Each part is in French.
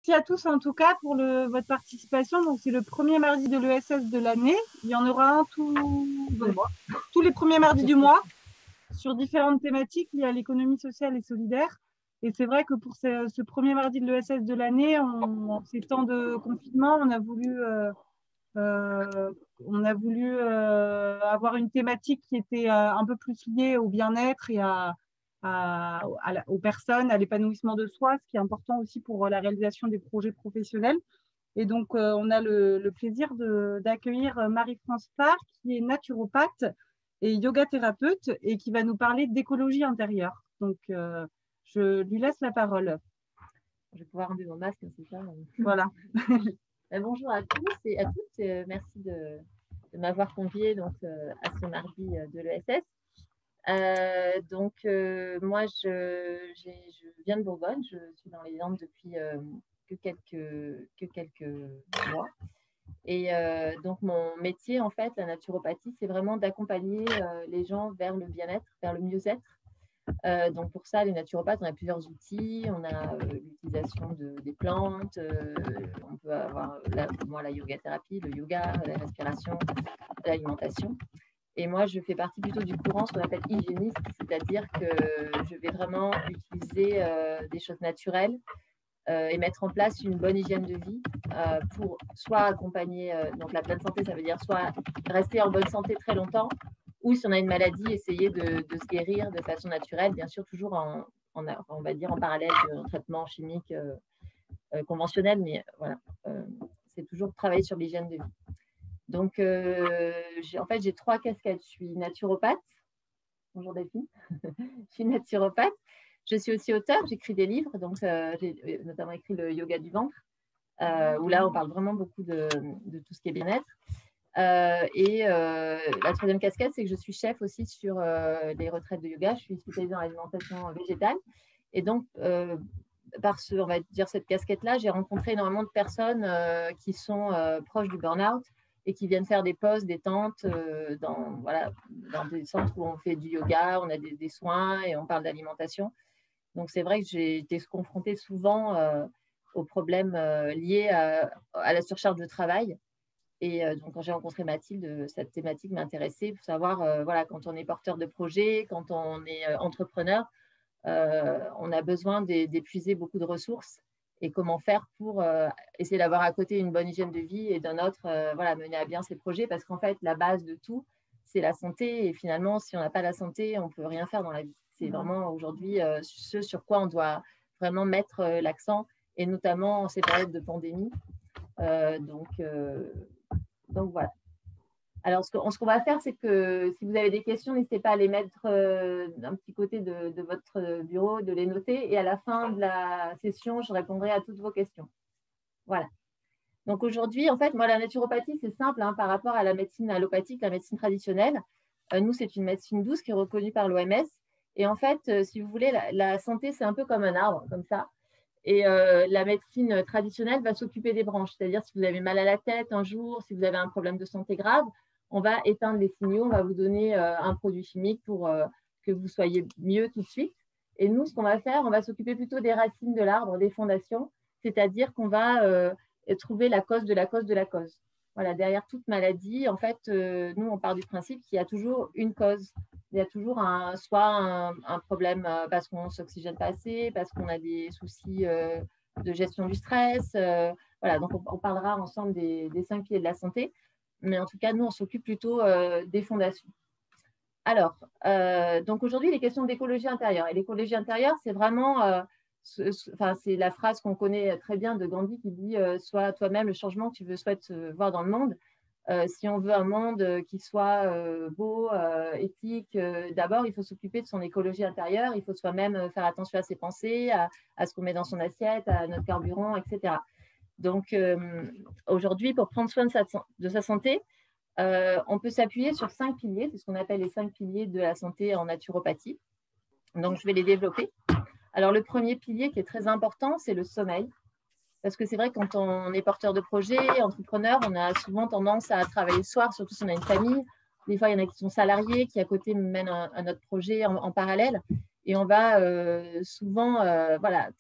merci à tous en tout cas pour votre participation. Donc, c'est le premier mardi de l'ESS de l'année. Il y en aura un tous les premiers mardis du mois sur différentes thématiques liées à l'économie sociale et solidaire. Et c'est vrai que pour ce premier mardi de l'ESS de l'année, en ces temps de confinement, on a voulu avoir une thématique qui était un peu plus liée au bien-être et aux personnes, à l'épanouissement de soi, ce qui est important aussi pour la réalisation des projets professionnels. Et donc, on a le plaisir d'accueillir Marie-France Parr, qui est naturopathe et yoga thérapeute et qui va nous parler d'écologie intérieure. Donc, je lui laisse la parole. Je vais pouvoir enlever mon masque, c'est ça. Voilà. Bonjour à tous et à toutes. Merci de m'avoir conviée donc, à ce mardi de l'ESS. Moi, je viens de Bourgogne. Je suis dans les Landes depuis que quelques mois. Et donc, mon métier, en fait, la naturopathie, c'est vraiment d'accompagner les gens vers le bien-être, vers le mieux-être. Donc pour ça, les naturopathes, on a plusieurs outils. On a l'utilisation des plantes. On peut avoir la yoga thérapie, le yoga, la respiration, l'alimentation. Et moi, je fais partie plutôt du courant, ce qu'on appelle hygiéniste, c'est-à-dire que je vais vraiment utiliser des choses naturelles et mettre en place une bonne hygiène de vie pour soit accompagner, donc la pleine santé, ça veut dire soit rester en bonne santé très longtemps, ou si on a une maladie, essayer de se guérir de façon naturelle, bien sûr, toujours on va dire en parallèle d'un traitement chimique conventionnel, mais voilà, c'est toujours travailler sur l'hygiène de vie. Donc, en fait, j'ai 3 casquettes. Je suis naturopathe. Bonjour Delphine. Je suis naturopathe. Je suis aussi auteure, j'écris des livres, donc j'ai notamment écrit le yoga du ventre, où là, on parle vraiment beaucoup de tout ce qui est bien-être. La troisième casquette, c'est que je suis chef aussi sur les retraites de yoga. Je suis spécialisée dans l'alimentation végétale. Et donc, par on va dire cette casquette-là, j'ai rencontré énormément de personnes qui sont proches du burn-out et qui viennent faire des pauses, des tentes dans des centres où on fait du yoga, on a des soins et on parle d'alimentation. Donc, c'est vrai que j'ai été confrontée souvent aux problèmes liés à la surcharge de travail. Et donc, quand j'ai rencontré Mathilde, cette thématique m'intéressait pour savoir, quand on est porteur de projet, quand on est entrepreneur, on a besoin d'épuiser beaucoup de ressources et comment faire pour essayer d'avoir à côté une bonne hygiène de vie et d'un autre, mener à bien ses projets parce qu'en fait, la base de tout, c'est la santé. Et finalement, si on n'a pas la santé, on ne peut rien faire dans la vie. C'est vraiment aujourd'hui ce sur quoi on doit vraiment mettre l'accent et notamment en ces périodes de pandémie. Donc voilà. Alors, ce qu'on va faire, c'est que si vous avez des questions, n'hésitez pas à les mettre d'un petit côté de votre bureau, de les noter. Et à la fin de la session, je répondrai à toutes vos questions. Voilà. Donc aujourd'hui, en fait, moi, la naturopathie, c'est simple par rapport à la médecine allopathique, la médecine traditionnelle. Nous, c'est une médecine douce qui est reconnue par l'OMS. Et en fait, si vous voulez, la santé, c'est un peu comme un arbre, comme ça. Et la médecine traditionnelle va s'occuper des branches. C'est-à-dire, si vous avez mal à la tête un jour, si vous avez un problème de santé grave, on va éteindre les signaux, on va vous donner un produit chimique pour que vous soyez mieux tout de suite. Et nous, ce qu'on va faire, on va s'occuper plutôt des racines de l'arbre, des fondations, c'est-à-dire qu'on va trouver la cause de la cause de la cause. Voilà, derrière toute maladie, en fait, nous, on part du principe qu'il y a toujours une cause. Il y a toujours soit un problème parce qu'on ne s'oxygène pas assez, parce qu'on a des soucis de gestion du stress. Voilà, donc on parlera ensemble des 5 piliers de la santé. Mais en tout cas, nous, on s'occupe plutôt des fondations. Alors, donc aujourd'hui, les questions d'écologie intérieure. Et l'écologie intérieure, c'est vraiment, c'est la phrase qu'on connaît très bien de Gandhi qui dit « Sois toi-même le changement que tu souhaites voir dans le monde ». Si on veut un monde qui soit beau, éthique, d'abord, il faut s'occuper de son écologie intérieure. Il faut soi-même faire attention à ses pensées, à ce qu'on met dans son assiette, à notre carburant, etc. Donc, aujourd'hui, pour prendre soin de sa santé, on peut s'appuyer sur 5 piliers. C'est ce qu'on appelle les 5 piliers de la santé en naturopathie. Donc, je vais les développer. Alors, le premier pilier qui est très important, c'est le sommeil. Parce que c'est vrai, quand on est porteur de projet, entrepreneur, on a souvent tendance à travailler le soir, surtout si on a une famille. Des fois, il y en a qui sont salariés, qui à côté mènent un autre projet en parallèle. Et on va souvent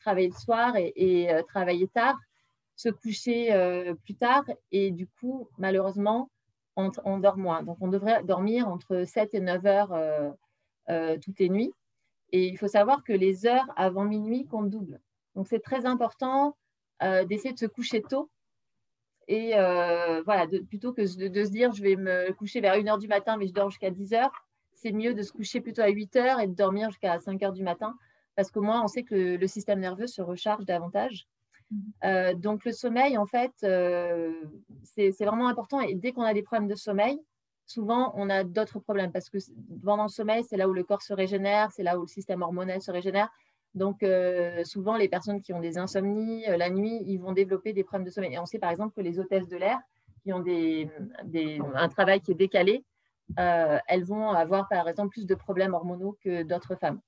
travailler le soir et travailler tard. se coucher plus tard et du coup, malheureusement, on dort moins. Donc, on devrait dormir entre 7 et 9 heures toutes les nuits. Et il faut savoir que les heures avant minuit comptent double. Donc, c'est très important d'essayer de se coucher tôt. Et voilà, plutôt que de se dire je vais me coucher vers 1 heure du matin, mais je dors jusqu'à 10 heures, c'est mieux de se coucher plutôt à 8 heures et de dormir jusqu'à 5 heures du matin. Parce qu'au moins, on sait que le système nerveux se recharge davantage. Donc, le sommeil, en fait, c'est vraiment important. Et dès qu'on a des problèmes de sommeil, souvent, on a d'autres problèmes parce que pendant le sommeil, c'est là où le corps se régénère, c'est là où le système hormonal se régénère. Donc, souvent, les personnes qui ont des insomnies la nuit, ils vont développer des problèmes de sommeil. Et on sait par exemple que les hôtesses de l'air qui ont un travail qui est décalé, elles vont avoir par exemple plus de problèmes hormonaux que d'autres femmes.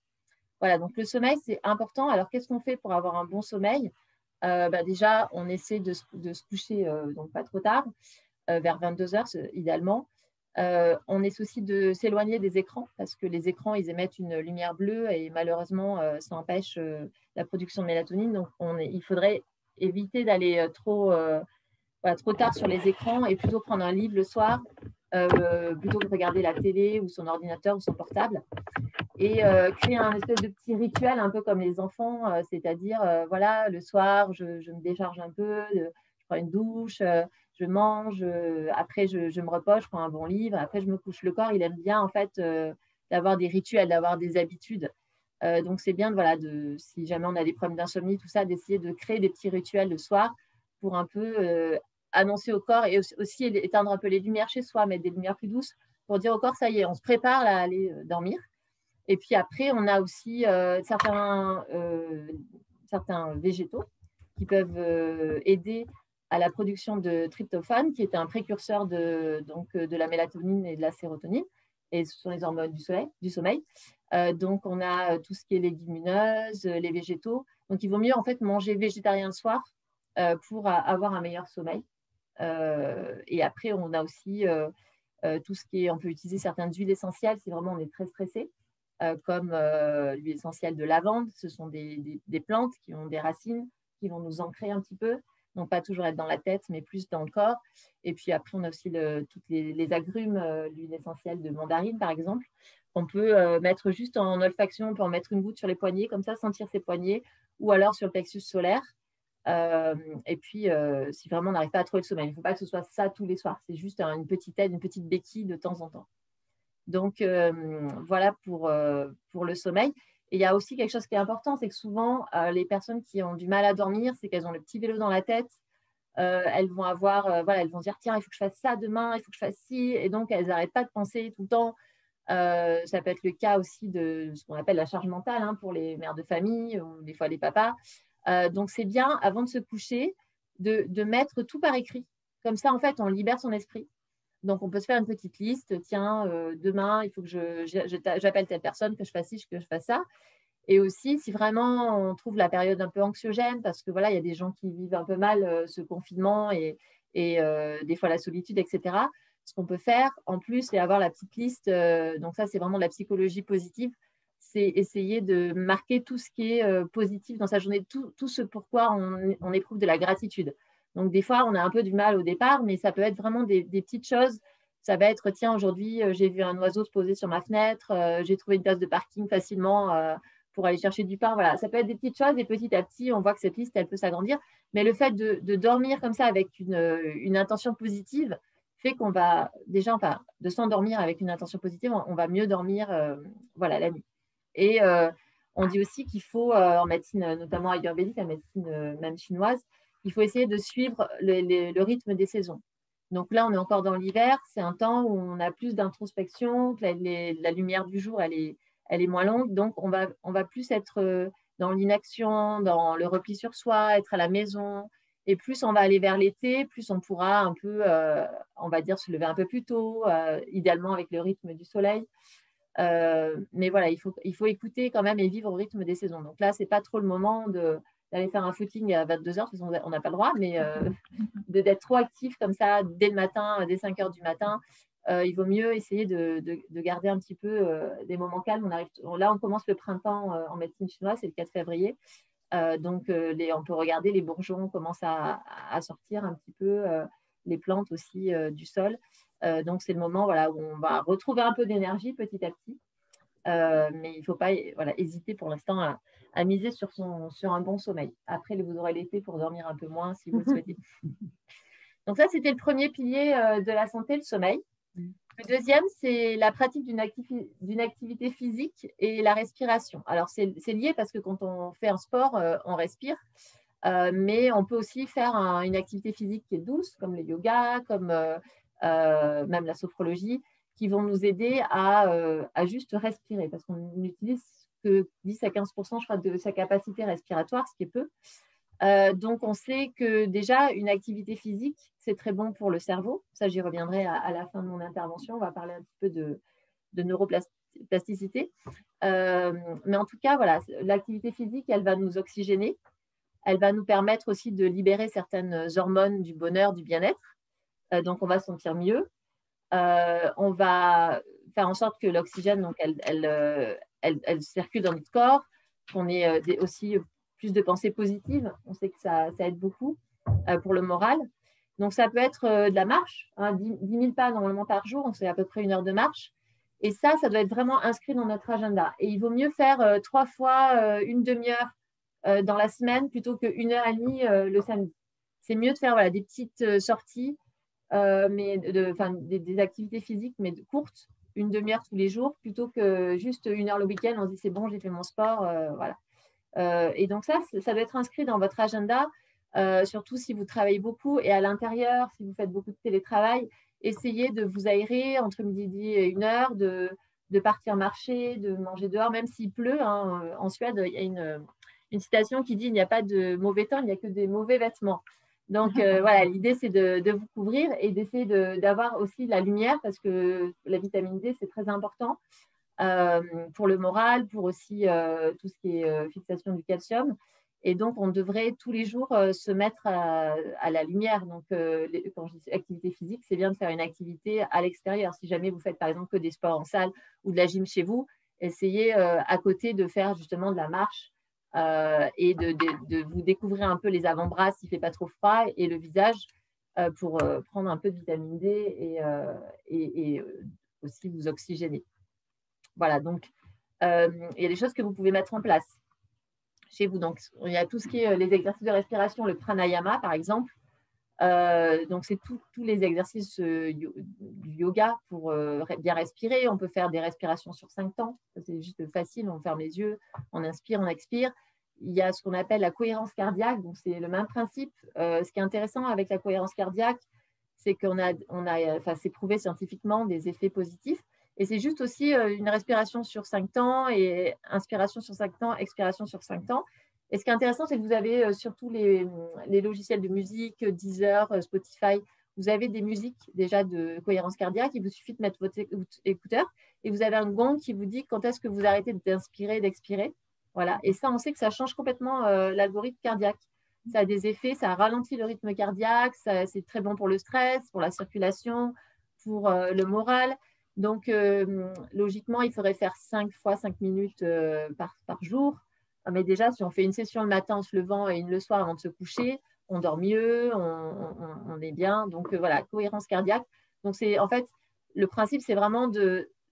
Voilà, donc le sommeil, c'est important. Alors, qu'est-ce qu'on fait pour avoir un bon sommeil? Déjà, on essaie de se coucher donc pas trop tard, vers 22 heures idéalement. On essaie aussi de s'éloigner des écrans parce que les écrans, ils émettent une lumière bleue et malheureusement, ça empêche la production de mélatonine. Donc, il faudrait éviter d'aller trop tard sur les écrans et plutôt prendre un livre le soir plutôt que de regarder la télé ou son ordinateur ou son portable. Et créer un espèce de petit rituel, un peu comme les enfants, c'est-à-dire, voilà, le soir, je me décharge un peu, je prends une douche, je mange, après je me repose, je prends un bon livre, après je me couche. Le corps, il aime bien, en fait, d'avoir des rituels, d'avoir des habitudes. Donc, c'est bien, voilà, si jamais on a des problèmes d'insomnie, tout ça, d'essayer de créer des petits rituels le soir pour un peu annoncer au corps et aussi éteindre un peu les lumières chez soi, mettre des lumières plus douces pour dire au corps, ça y est, on se prépare à aller dormir. Et puis après, on a aussi certains végétaux qui peuvent aider à la production de tryptophane, qui est un précurseur de la mélatonine et de la sérotonine. Et ce sont les hormones du sommeil. Donc, on a tout ce qui est légumineuses, les végétaux. Donc, il vaut mieux en fait manger végétarien le soir pour avoir un meilleur sommeil. Et après, on a aussi tout ce qui est, on peut utiliser certaines huiles essentielles si vraiment on est très stressé. Comme l'huile essentielle de lavande. Ce sont des plantes qui ont des racines qui vont nous ancrer un petit peu, non pas toujours être dans la tête, mais plus dans le corps. Et puis après, on a aussi toutes les agrumes, l'huile essentielle de mandarine, par exemple. On peut mettre juste en olfaction, on peut en mettre une goutte sur les poignets, comme ça, sentir ses poignets, ou alors sur le plexus solaire. Et puis, si vraiment on n'arrive pas à trouver le sommeil, il ne faut pas que ce soit ça tous les soirs. C'est juste une petite aide, une petite béquille de temps en temps. Donc, voilà pour le sommeil. Et il y a aussi quelque chose qui est important, c'est que souvent, les personnes qui ont du mal à dormir, c'est qu'elles ont le petit vélo dans la tête. Elles vont elles vont dire, tiens, il faut que je fasse ça demain, il faut que je fasse ci. Et donc, elles n'arrêtent pas de penser tout le temps. Ça peut être le cas aussi de ce qu'on appelle la charge mentale pour les mères de famille ou des fois les papas. Donc, c'est bien, avant de se coucher, de mettre tout par écrit. Comme ça, en fait, on libère son esprit. Donc, on peut se faire une petite liste. Tiens, demain, il faut que j'appelle telle personne, que je fasse ci, que je fasse ça. Et aussi, si vraiment on trouve la période un peu anxiogène, parce que voilà, il y a des gens qui vivent un peu mal ce confinement et des fois la solitude, etc. Ce qu'on peut faire, en plus, c'est avoir la petite liste. Donc ça, c'est vraiment de la psychologie positive. C'est essayer de marquer tout ce qui est positif dans sa journée, tout ce pourquoi on éprouve de la gratitude. Donc, des fois, on a un peu du mal au départ, mais ça peut être vraiment des petites choses. Ça va être, tiens, aujourd'hui, j'ai vu un oiseau se poser sur ma fenêtre, j'ai trouvé une place de parking facilement pour aller chercher du pain. Voilà, ça peut être des petites choses et petit à petit, on voit que cette liste, elle peut s'agrandir. Mais le fait de dormir comme ça avec une intention positive fait qu'on va déjà, de s'endormir avec une intention positive, on va mieux dormir la nuit. Et on dit aussi qu'il faut, en médecine, notamment ayurvédique, la médecine même chinoise, il faut essayer de suivre le rythme des saisons. Donc là, on est encore dans l'hiver, c'est un temps où on a plus d'introspection, la lumière du jour, elle est moins longue, donc on va plus être dans l'inaction, dans le repli sur soi, être à la maison, et plus on va aller vers l'été, plus on pourra un peu, on va dire, se lever un peu plus tôt, idéalement avec le rythme du soleil. Mais voilà, il faut écouter quand même et vivre au rythme des saisons. Donc là, ce n'est pas trop le moment d'aller faire un footing à 22 heures, parce qu'on n'a pas le droit, mais d'être trop actif comme ça dès le matin, dès 5 heures du matin. Il vaut mieux essayer de garder un petit peu des moments calmes. Là, on commence le printemps en médecine chinoise, c'est le 4 février. On peut regarder les bourgeons commencent à sortir un petit peu, les plantes aussi du sol. Donc, c'est le moment voilà, où on va retrouver un peu d'énergie petit à petit. Mais il ne faut pas hésiter pour l'instant à miser sur un bon sommeil. Après, vous aurez l'été pour dormir un peu moins si vous le souhaitez. Donc ça, c'était le premier pilier de la santé, le sommeil. Le deuxième, c'est la pratique d'une activité physique et la respiration. Alors, c'est lié parce que quand on fait un sport, on respire, mais on peut aussi faire une activité physique qui est douce, comme le yoga, comme même la sophrologie, qui vont nous aider à juste respirer, parce qu'on n'utilise que 10 à 15%, je crois, de sa capacité respiratoire, ce qui est peu. Donc, on sait que déjà, une activité physique, c'est très bon pour le cerveau. Ça, j'y reviendrai à la fin de mon intervention. On va parler un petit peu de neuroplasticité. Mais en tout cas, voilà, l'activité physique, elle va nous oxygéner. Elle va nous permettre aussi de libérer certaines hormones du bonheur, du bien-être. Donc, on va se sentir mieux. On va faire en sorte que l'oxygène, donc, elle circule dans notre corps, qu'on ait aussi plus de pensées positives. On sait que ça aide beaucoup pour le moral. Donc, ça peut être de la marche, 10 000 pas normalement par jour, on fait à peu près 1 heure de marche. Et ça doit être vraiment inscrit dans notre agenda. Et il vaut mieux faire 3 fois une demi-heure dans la semaine plutôt qu'1 heure et demie le samedi. C'est mieux de faire des petites sorties, mais des activités physiques, mais courtes, une demi-heure tous les jours, plutôt que juste 1 heure le week-end. On se dit c'est bon, j'ai fait mon sport, voilà. Et donc ça doit être inscrit dans votre agenda, surtout si vous travaillez beaucoup et à l'intérieur, si vous faites beaucoup de télétravail, essayez de vous aérer entre midi et 1 heure, de partir marcher, de manger dehors, même s'il pleut. En Suède, il y a une citation qui dit il n'y a pas de mauvais temps, il n'y a que des mauvais vêtements. Donc voilà, l'idée c'est de vous couvrir et d'essayer d'avoir aussi la lumière, parce que la vitamine D, c'est très important. Pour le moral, pour aussi tout ce qui est fixation du calcium. Et donc, on devrait tous les jours se mettre à la lumière. Donc, quand je dis activité physique, c'est bien de faire une activité à l'extérieur. Si jamais vous faites, par exemple, que des sports en salle ou de la gym chez vous, essayez à côté de faire justement de la marche et de vous découvrir un peu les avant-bras s'il ne fait pas trop froid et le visage pour prendre un peu de vitamine D et aussi vous oxygéner. Voilà, donc il y a des choses que vous pouvez mettre en place chez vous. Donc, il y a tout ce qui est les exercices de respiration, le pranayama, par exemple. Donc, c'est tous les exercices du yoga pour bien respirer. On peut faire des respirations sur 5 temps. C'est juste facile. On ferme les yeux, on inspire, on expire. Il y a ce qu'on appelle la cohérence cardiaque. Donc, c'est le même principe. Ce qui est intéressant avec la cohérence cardiaque, c'est c'est prouvé scientifiquement des effets positifs. Et c'est juste aussi une respiration sur 5 temps et inspiration sur 5 temps, expiration sur 5 temps. Et ce qui est intéressant, c'est que vous avez sur tous les logiciels de musique, Deezer, Spotify, vous avez des musiques déjà de cohérence cardiaque. Il vous suffit de mettre votre écouteur et vous avez un gong qui vous dit quand est-ce que vous arrêtez d'inspirer, d'expirer. Voilà. Et ça, on sait que ça change complètement l'algorithme cardiaque. Ça a des effets, ça ralentit le rythme cardiaque, c'est très bon pour le stress, pour la circulation, pour le moral. Donc, logiquement, il faudrait faire 5 fois 5 minutes par jour. Mais déjà, si on fait une session le matin en se levant et une le soir avant de se coucher, on dort mieux, on est bien. Donc, voilà, cohérence cardiaque. Donc, en fait, le principe, c'est vraiment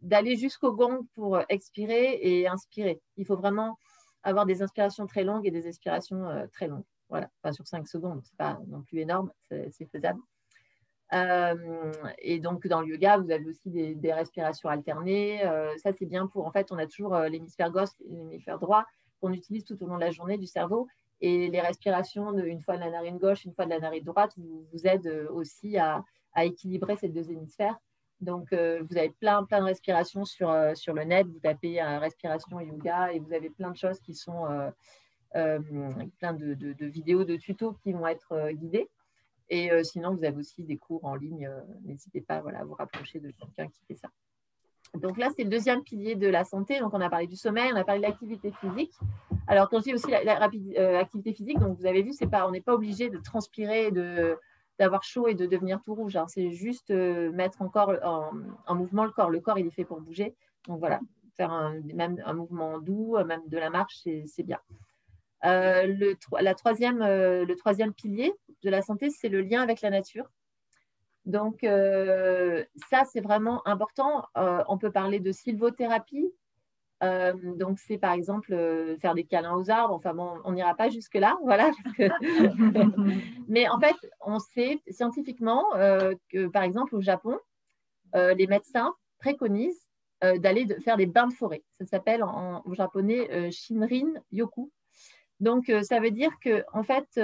d'aller jusqu'au gong pour expirer et inspirer. Il faut vraiment avoir des inspirations très longues et des expirations très longues. Voilà, enfin, sur 5 secondes, ce n'est pas non plus énorme, c'est faisable. Et donc, dans le yoga, vous avez aussi des respirations alternées. Ça, c'est bien pour… En fait, on a toujours l'hémisphère gauche et l'hémisphère droit qu'on utilise tout au long de la journée du cerveau. Et les respirations, une fois de la narine gauche, une fois de la narine droite, vous aident aussi à équilibrer ces deux hémisphères. Donc, vous avez plein de respirations sur le net. Vous tapez respiration yoga et vous avez plein de choses qui sont… plein de vidéos, de tutos qui vont être guidés. Et sinon, vous avez aussi des cours en ligne. N'hésitez pas à vous rapprocher de quelqu'un qui fait ça. Donc là, c'est le deuxième pilier de la santé. Donc, on a parlé du sommeil, on a parlé de l'activité physique. Alors, quand je dis aussi l'activité physique, donc vous avez vu, on n'est pas obligé de transpirer, d'avoir chaud et de devenir tout rouge. C'est juste mettre encore en mouvement le corps. Le corps, il est fait pour bouger. Donc voilà, faire même un mouvement doux, même de la marche, c'est bien. Le troisième pilier de la santé, c'est le lien avec la nature. Donc, ça, c'est vraiment important. On peut parler de sylvothérapie. Donc, c'est par exemple faire des câlins aux arbres. Enfin, bon, on n'ira pas jusque-là. Voilà. Mais en fait, on sait scientifiquement que, par exemple, au Japon, les médecins préconisent d'aller faire des bains de forêt. Ça s'appelle au japonais Shinrin Yoku. Donc, ça veut dire que, en fait,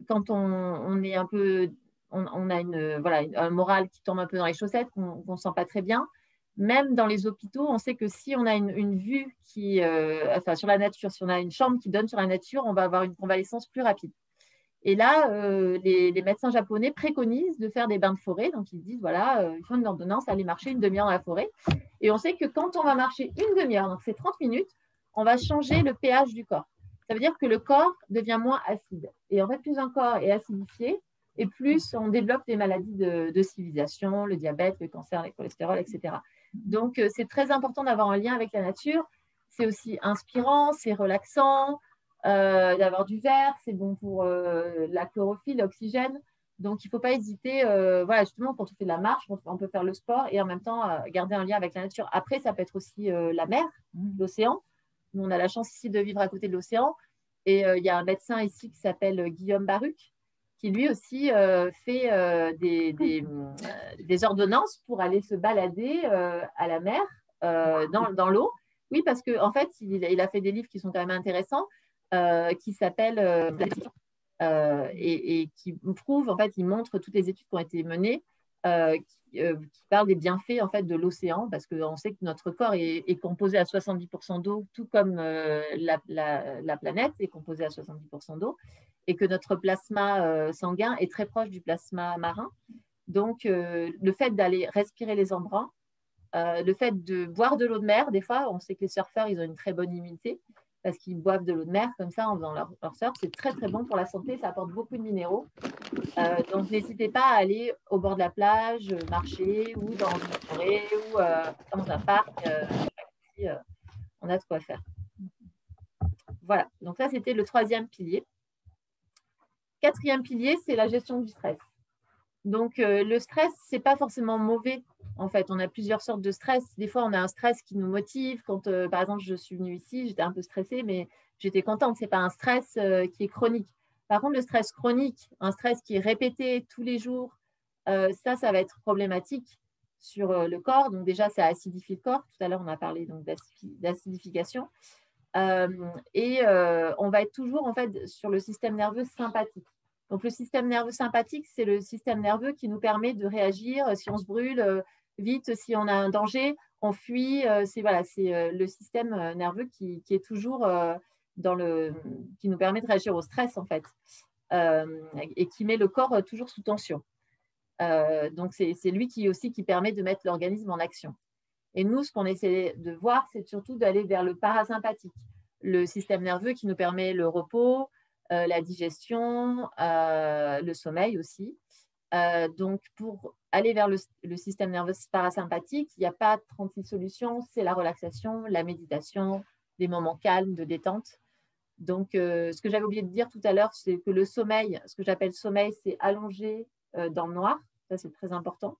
quand on est un peu, on a un moral qui tombe un peu dans les chaussettes, qu'on ne sent pas très bien. Même dans les hôpitaux, on sait que si on a une vue sur la nature, si on a une chambre qui donne sur la nature, on va avoir une convalescence plus rapide. Et là, les médecins japonais préconisent de faire des bains de forêt. Donc, ils disent, voilà, ils font une ordonnance, aller marcher une demi-heure dans la forêt. Et on sait que quand on va marcher une demi-heure, donc c'est 30 minutes, on va changer le pH du corps. Ça veut dire que le corps devient moins acide. Et en fait, plus un corps est acidifié, et plus on développe des maladies de civilisation, le diabète, le cancer, le cholestérol, etc. Donc, c'est très important d'avoir un lien avec la nature. C'est aussi inspirant, c'est relaxant. D'avoir du vert, c'est bon pour la chlorophylle, l'oxygène. Donc, il ne faut pas hésiter. Voilà, justement, quand on fait de la marche, on peut faire le sport et en même temps garder un lien avec la nature. Après, ça peut être aussi la mer, l'océan. Nous, on a la chance ici de vivre à côté de l'océan. Et il y a un médecin ici qui s'appelle Guillaume Baruc, qui lui aussi fait des ordonnances pour aller se balader à la mer, dans l'eau. Oui, parce qu'en fait, il a fait des livres qui sont quand même intéressants. Qui s'appelle et qui prouve, en fait, il montre toutes les études qui ont été menées qui parlent des bienfaits en fait de l'océan, parce qu'on sait que notre corps est composé à 70% d'eau, tout comme la planète est composée à 70% d'eau, et que notre plasma sanguin est très proche du plasma marin. Donc, le fait d'aller respirer les embruns, le fait de boire de l'eau de mer, des fois, on sait que les surfeurs, ils ont une très bonne immunité parce qu'ils boivent de l'eau de mer comme ça en faisant leur surf. C'est très, très bon pour la santé. Ça apporte beaucoup de minéraux. Donc, n'hésitez pas à aller au bord de la plage, marcher ou dans une forêt ou dans un parc. On a de quoi faire. Voilà. Donc, ça, c'était le troisième pilier. Quatrième pilier, c'est la gestion du stress. Donc, le stress, ce n'est pas forcément mauvais. En fait, on a plusieurs sortes de stress. Des fois, on a un stress qui nous motive. Quand, par exemple, je suis venue ici, j'étais un peu stressée, mais j'étais contente. Ce n'est pas un stress qui est chronique. Par contre, le stress chronique, un stress qui est répété tous les jours, ça va être problématique sur le corps. Donc, déjà, ça acidifie le corps. Tout à l'heure, on a parlé d'acidification. On va être toujours, en fait, sur le système nerveux sympathique. Donc, le système nerveux sympathique, c'est le système nerveux qui nous permet de réagir si on se brûle vite, si on a un danger, on fuit. C'est le système nerveux qui est toujours qui nous permet de réagir au stress, en fait, et qui met le corps toujours sous tension. Donc, c'est lui qui permet de mettre l'organisme en action. Et nous, ce qu'on essaie de voir, c'est surtout d'aller vers le parasympathique, le système nerveux qui nous permet le repos, la digestion, le sommeil aussi. Donc, pour aller vers le système nerveux parasympathique, il n'y a pas 36 solutions, c'est la relaxation, la méditation, des moments calmes, de détente. Donc, ce que j'avais oublié de dire tout à l'heure, c'est que le sommeil, ce que j'appelle sommeil, c'est allongé dans le noir. Ça, c'est très important.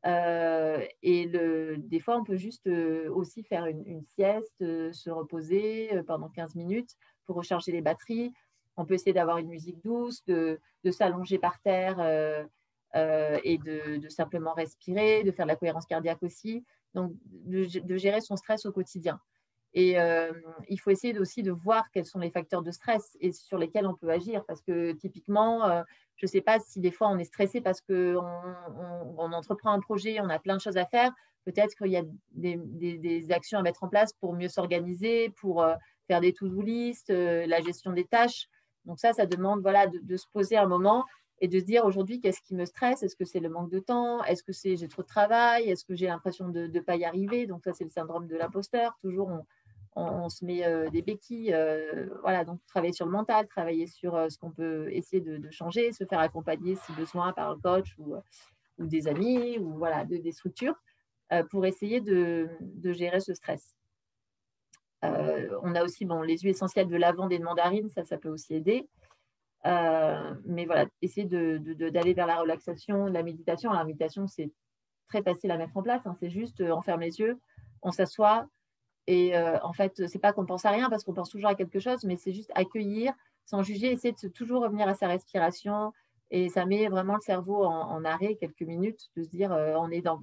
Des fois, on peut juste aussi faire une sieste, se reposer pendant 15 minutes pour recharger les batteries. On peut essayer d'avoir une musique douce, de s'allonger par terre et de simplement respirer, de faire de la cohérence cardiaque aussi. Donc, de gérer son stress au quotidien. Et il faut essayer aussi de voir quels sont les facteurs de stress et sur lesquels on peut agir. Parce que typiquement, je ne sais pas si des fois on est stressé parce qu'on entreprend un projet, on a plein de choses à faire. Peut-être qu'il y a des actions à mettre en place pour mieux s'organiser, pour faire des to-do list, la gestion des tâches. Donc ça demande de se poser un moment et de se dire aujourd'hui, qu'est-ce qui me stresse? Est-ce que c'est le manque de temps? Est-ce que j'ai trop de travail? Est-ce que j'ai l'impression de ne pas y arriver? Donc ça, c'est le syndrome de l'imposteur. Toujours, on se met des béquilles. Donc travailler sur le mental, travailler sur ce qu'on peut essayer de changer, se faire accompagner si besoin par un coach ou des amis ou des structures pour essayer de gérer ce stress. On a aussi les huiles essentielles de lavande et de mandarine, ça peut aussi aider. Mais voilà, essayer d'aller vers la relaxation, la méditation. La méditation, c'est très facile à mettre en place, hein. C'est juste, on ferme les yeux, on s'assoit. Et en fait, c'est pas qu'on pense à rien parce qu'on pense toujours à quelque chose, mais c'est juste accueillir, sans juger, essayer de toujours revenir à sa respiration. Et ça met vraiment le cerveau en arrêt quelques minutes, de se dire on est dans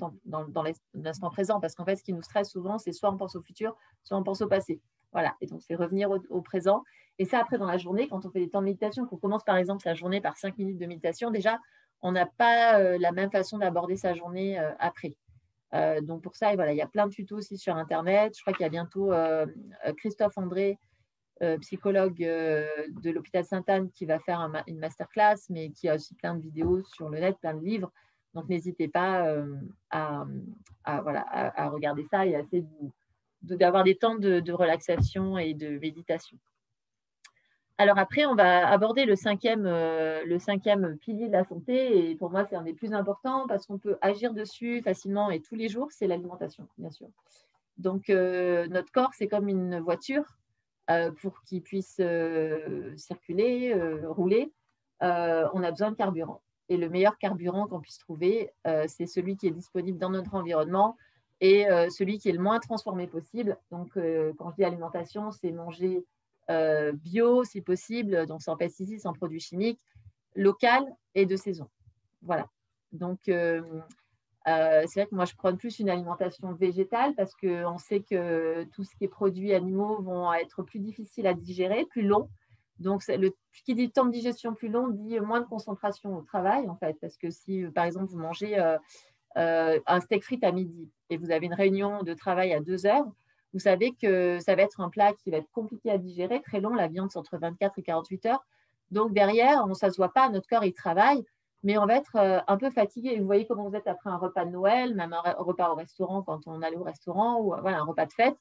l'instant présent. Parce qu'en fait, ce qui nous stresse souvent, c'est soit on pense au futur, soit on pense au passé. Voilà. Et donc, c'est revenir au présent. Et ça, après, dans la journée, quand on fait des temps de méditation, qu'on commence par exemple sa journée par 5 minutes de méditation, déjà, on n'a pas la même façon d'aborder sa journée après. Donc pour ça, voilà, il y a plein de tutos aussi sur Internet. Je crois qu'il y a bientôt Christophe André, psychologue de l'hôpital Sainte-Anne, qui va faire une masterclass, mais qui a aussi plein de vidéos sur le net, plein de livres. Donc n'hésitez pas à regarder ça et à essayer d'avoir des temps de relaxation et de méditation. Alors après, on va aborder le cinquième pilier de la santé. Et pour moi, c'est un des plus importants parce qu'on peut agir dessus facilement et tous les jours, c'est l'alimentation, bien sûr. Donc, notre corps, c'est comme une voiture pour qu'il puisse circuler, rouler. On a besoin de carburant. Et le meilleur carburant qu'on puisse trouver, c'est celui qui est disponible dans notre environnement et celui qui est le moins transformé possible. Donc, quand je dis alimentation, c'est manger bio si possible, donc sans pesticides, sans produits chimiques, local et de saison. Voilà. Donc, c'est vrai que moi, je prône plus une alimentation végétale parce qu'on sait que tout ce qui est produits animaux vont être plus difficiles à digérer, plus long. Donc, qui dit temps de digestion plus long dit moins de concentration au travail, en fait. Parce que si, par exemple, vous mangez un steak frites à midi et vous avez une réunion de travail à 2 heures, vous savez que ça va être un plat qui va être compliqué à digérer, très long. La viande, c'est entre 24 et 48 heures. Donc, derrière, ça ne se voit pas. Notre corps, il travaille, mais on va être un peu fatigué. Vous voyez comment vous êtes après un repas de Noël, même un repas au restaurant quand on allait au restaurant, ou voilà, un repas de fête.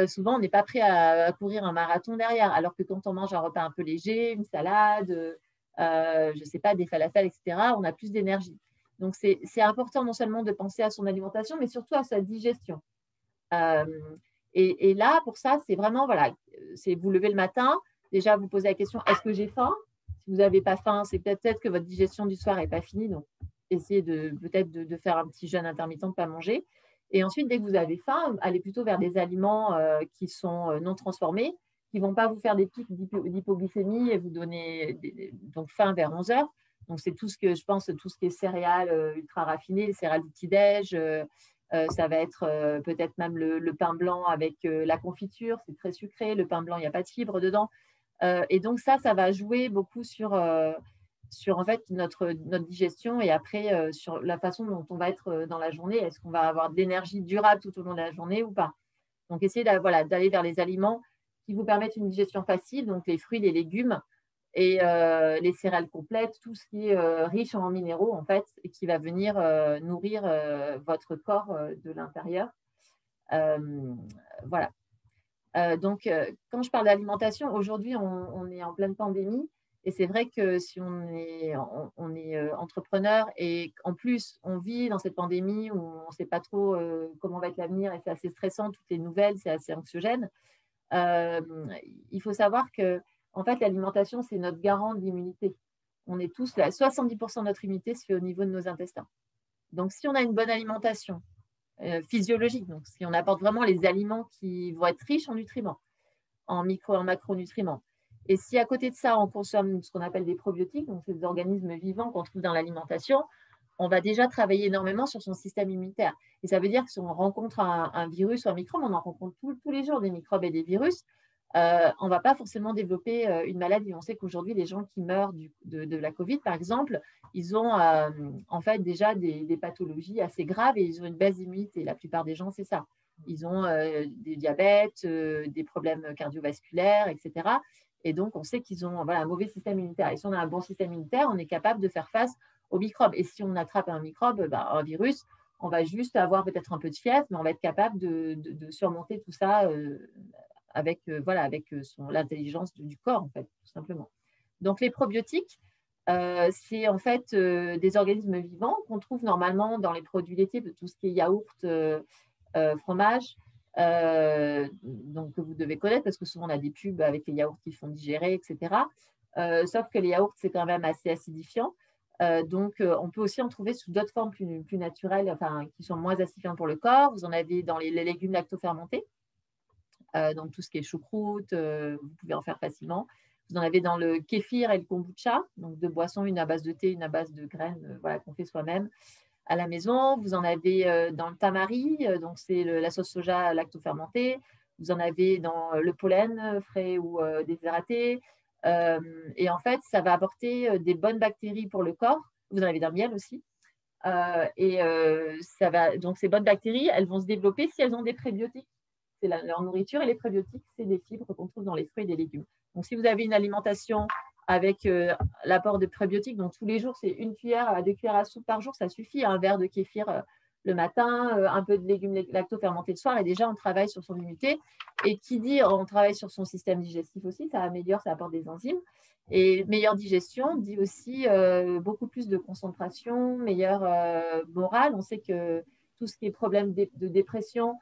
Souvent, on n'est pas prêt à courir un marathon derrière. Alors que quand on mange un repas un peu léger, une salade, je ne sais pas, des falafels, etc., on a plus d'énergie. Donc, c'est important non seulement de penser à son alimentation, mais surtout à sa digestion. Et là, pour ça, c'est vraiment, voilà, c'est vous levez le matin, déjà vous posez la question, est-ce que j'ai faim? Si vous n'avez pas faim, c'est peut-être que votre digestion du soir n'est pas finie, donc essayez peut-être de faire un petit jeûne intermittent, de ne pas manger. Et ensuite, dès que vous avez faim, allez plutôt vers des aliments qui sont non transformés, qui ne vont pas vous faire des pics d'hypoglycémie et vous donner donc faim vers 11 heures. Donc, c'est tout ce que je pense, tout ce qui est céréales ultra raffinées, les céréales du petit-déj. Ça va être peut-être même le pain blanc avec la confiture, c'est très sucré. Le pain blanc, il n'y a pas de fibres dedans. Et donc, ça va jouer beaucoup sur en fait notre digestion et après sur la façon dont on va être dans la journée. Est-ce qu'on va avoir de l'énergie durable tout au long de la journée ou pas? Donc, essayez d'aller vers les aliments qui vous permettent une digestion facile, donc les fruits, les légumes et les céréales complètes, tout ce qui est riche en minéraux en fait, et qui va venir nourrir votre corps de l'intérieur. Voilà. Donc, quand je parle d'alimentation, aujourd'hui, on est en pleine pandémie et c'est vrai que si on est entrepreneur et en plus, on vit dans cette pandémie où on ne sait pas trop comment va être l'avenir et c'est assez stressant, toutes les nouvelles, c'est assez anxiogène. Il faut savoir que en fait, l'alimentation, c'est notre garant de l'immunité. On est tous là, 70% de notre immunité se fait au niveau de nos intestins. Donc, si on a une bonne alimentation physiologique, donc si on apporte vraiment les aliments qui vont être riches en nutriments, en macronutriments, et si à côté de ça, on consomme ce qu'on appelle des probiotiques, donc ces organismes vivants qu'on trouve dans l'alimentation, on va déjà travailler énormément sur son système immunitaire. Et ça veut dire que si on rencontre un virus ou un microbe, on en rencontre tous les jours des microbes et des virus, on ne va pas forcément développer une maladie. On sait qu'aujourd'hui, les gens qui meurent de la Covid, par exemple, ils ont en fait déjà des pathologies assez graves et ils ont une baisse d'immunité. La plupart des gens, c'est ça. Ils ont des diabètes, des problèmes cardiovasculaires, etc. Et donc, on sait qu'ils ont un mauvais système immunitaire. Et si on a un bon système immunitaire, on est capable de faire face aux microbes. Et si on attrape un microbe, un virus, on va juste avoir peut-être un peu de fièvre, mais on va être capable de surmonter tout ça avec l'intelligence du corps, en fait, tout simplement. Donc, les probiotiques, c'est en fait des organismes vivants qu'on trouve normalement dans les produits laitiers, tout ce qui est yaourt, fromage. donc que vous devez connaître parce que souvent on a des pubs avec les yaourts qui font digérer, etc. Sauf que les yaourts, c'est quand même assez acidifiant. Donc, on peut aussi en trouver sous d'autres formes plus naturelles, enfin, qui sont moins acidifiantes pour le corps. Vous en avez dans les légumes lactofermentés, donc tout ce qui est choucroute, vous pouvez en faire facilement. Vous en avez dans le kéfir et le kombucha, donc deux boissons, une à base de thé, une à base de graines, voilà, qu'on fait soi-même à la maison. Vous en avez dans le tamari, donc c'est la sauce soja lactofermentée. Vous en avez dans le pollen frais ou déshydraté. Et en fait, ça va apporter des bonnes bactéries pour le corps. Vous en avez dans le miel aussi. Donc ces bonnes bactéries, elles vont se développer si elles ont des prébiotiques. C'est leur nourriture et les prébiotiques, c'est des fibres qu'on trouve dans les fruits et les légumes. Donc si vous avez une alimentation avec l'apport de prébiotiques, donc tous les jours, c'est 1 cuillère à 2 cuillères à soupe par jour, ça suffit. Un verre de kéfir le matin, un peu de légumes lacto-fermentés le soir, et déjà on travaille sur son immunité. Et qui dit on travaille sur son système digestif aussi, ça améliore, ça apporte des enzymes. Et meilleure digestion dit aussi beaucoup plus de concentration, meilleure morale. On sait que tout ce qui est problème de dépression,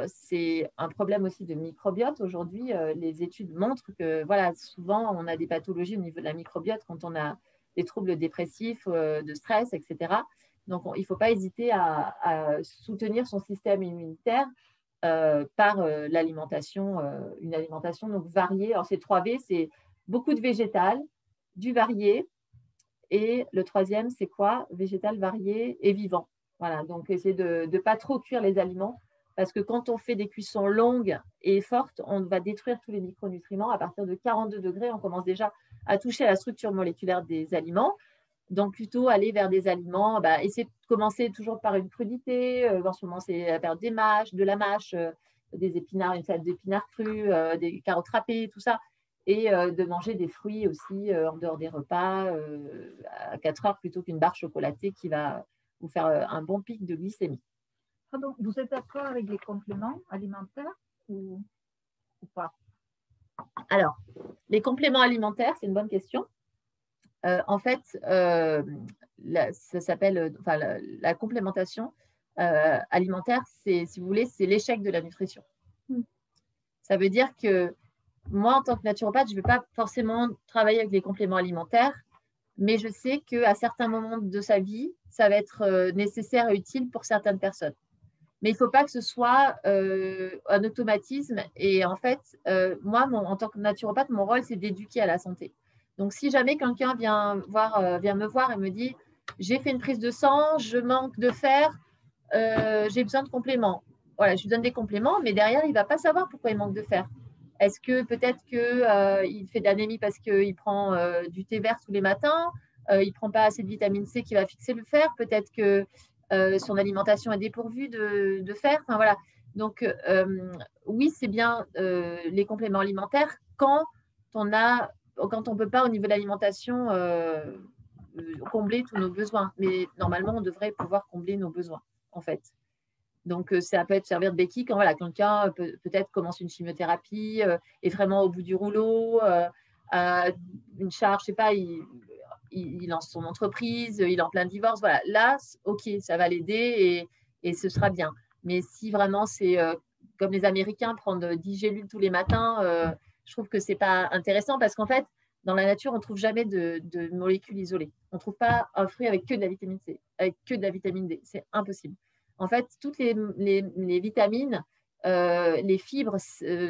c'est un problème aussi de microbiote. Aujourd'hui, les études montrent que voilà, souvent, on a des pathologies au niveau de la microbiote quand on a des troubles dépressifs, de stress, etc. Donc, il ne faut pas hésiter à soutenir son système immunitaire par l'alimentation, une alimentation donc variée. Alors, ces 3 V, c'est beaucoup de végétal, du varié, et le 3e, c'est quoi? Végétal, varié et vivant. Voilà, donc essayer de ne pas trop cuire les aliments, parce que quand on fait des cuissons longues et fortes, on va détruire tous les micronutriments. À partir de 42 degrés, on commence déjà à toucher à la structure moléculaire des aliments. Donc, plutôt aller vers des aliments, essayer de commencer toujours par une crudité. En ce moment, c'est la période de la mâche, des épinards, une salade d'épinards crus, des carottes râpées, tout ça. Et de manger des fruits aussi en dehors des repas à 4 heures plutôt qu'une barre chocolatée qui va vous faire un bon pic de glycémie. Pardon, vous êtes d'accord avec les compléments alimentaires ou pas? Alors, les compléments alimentaires, c'est une bonne question. En fait, ça s'appelle, la complémentation alimentaire, c'est, si vous voulez, c'est l'échec de la nutrition. Ça veut dire que moi, en tant que naturopathe, je ne vais pas forcément travailler avec les compléments alimentaires, mais je sais qu'à certains moments de sa vie, ça va être nécessaire et utile pour certaines personnes. Mais il ne faut pas que ce soit un automatisme. Et en fait, moi, en tant que naturopathe, mon rôle, c'est d'éduquer à la santé. Donc, si jamais quelqu'un vient me voir et me dit « j'ai fait une prise de sang, je manque de fer, j'ai besoin de compléments ». Voilà, je lui donne des compléments, mais derrière, il ne va pas savoir pourquoi il manque de fer. Est-ce que peut-être qu'il fait de l'anémie parce qu'il prend du thé vert tous les matins, il ne prend pas assez de vitamine C qui va fixer le fer, peut-être que son alimentation est dépourvue de fer. Enfin, voilà. Donc, oui, c'est bien les compléments alimentaires quand on ne peut pas, au niveau de l'alimentation, combler tous nos besoins. Mais normalement, on devrait pouvoir combler nos besoins, en fait. Donc, ça peut être servir de béquille quand voilà, quelqu'un peut-être commence une chimiothérapie, est vraiment au bout du rouleau, a une charge, je ne sais pas, il lance son entreprise, il est en plein divorce. Voilà, là, OK, ça va l'aider et ce sera bien. Mais si vraiment c'est comme les Américains, prendre 10 gélules tous les matins, je trouve que ce n'est pas intéressant parce qu'en fait, dans la nature, on ne trouve jamais de molécules isolées. On ne trouve pas un fruit avec que de la vitamine C, avec que de la vitamine D. C'est impossible. En fait, toutes les vitamines, les fibres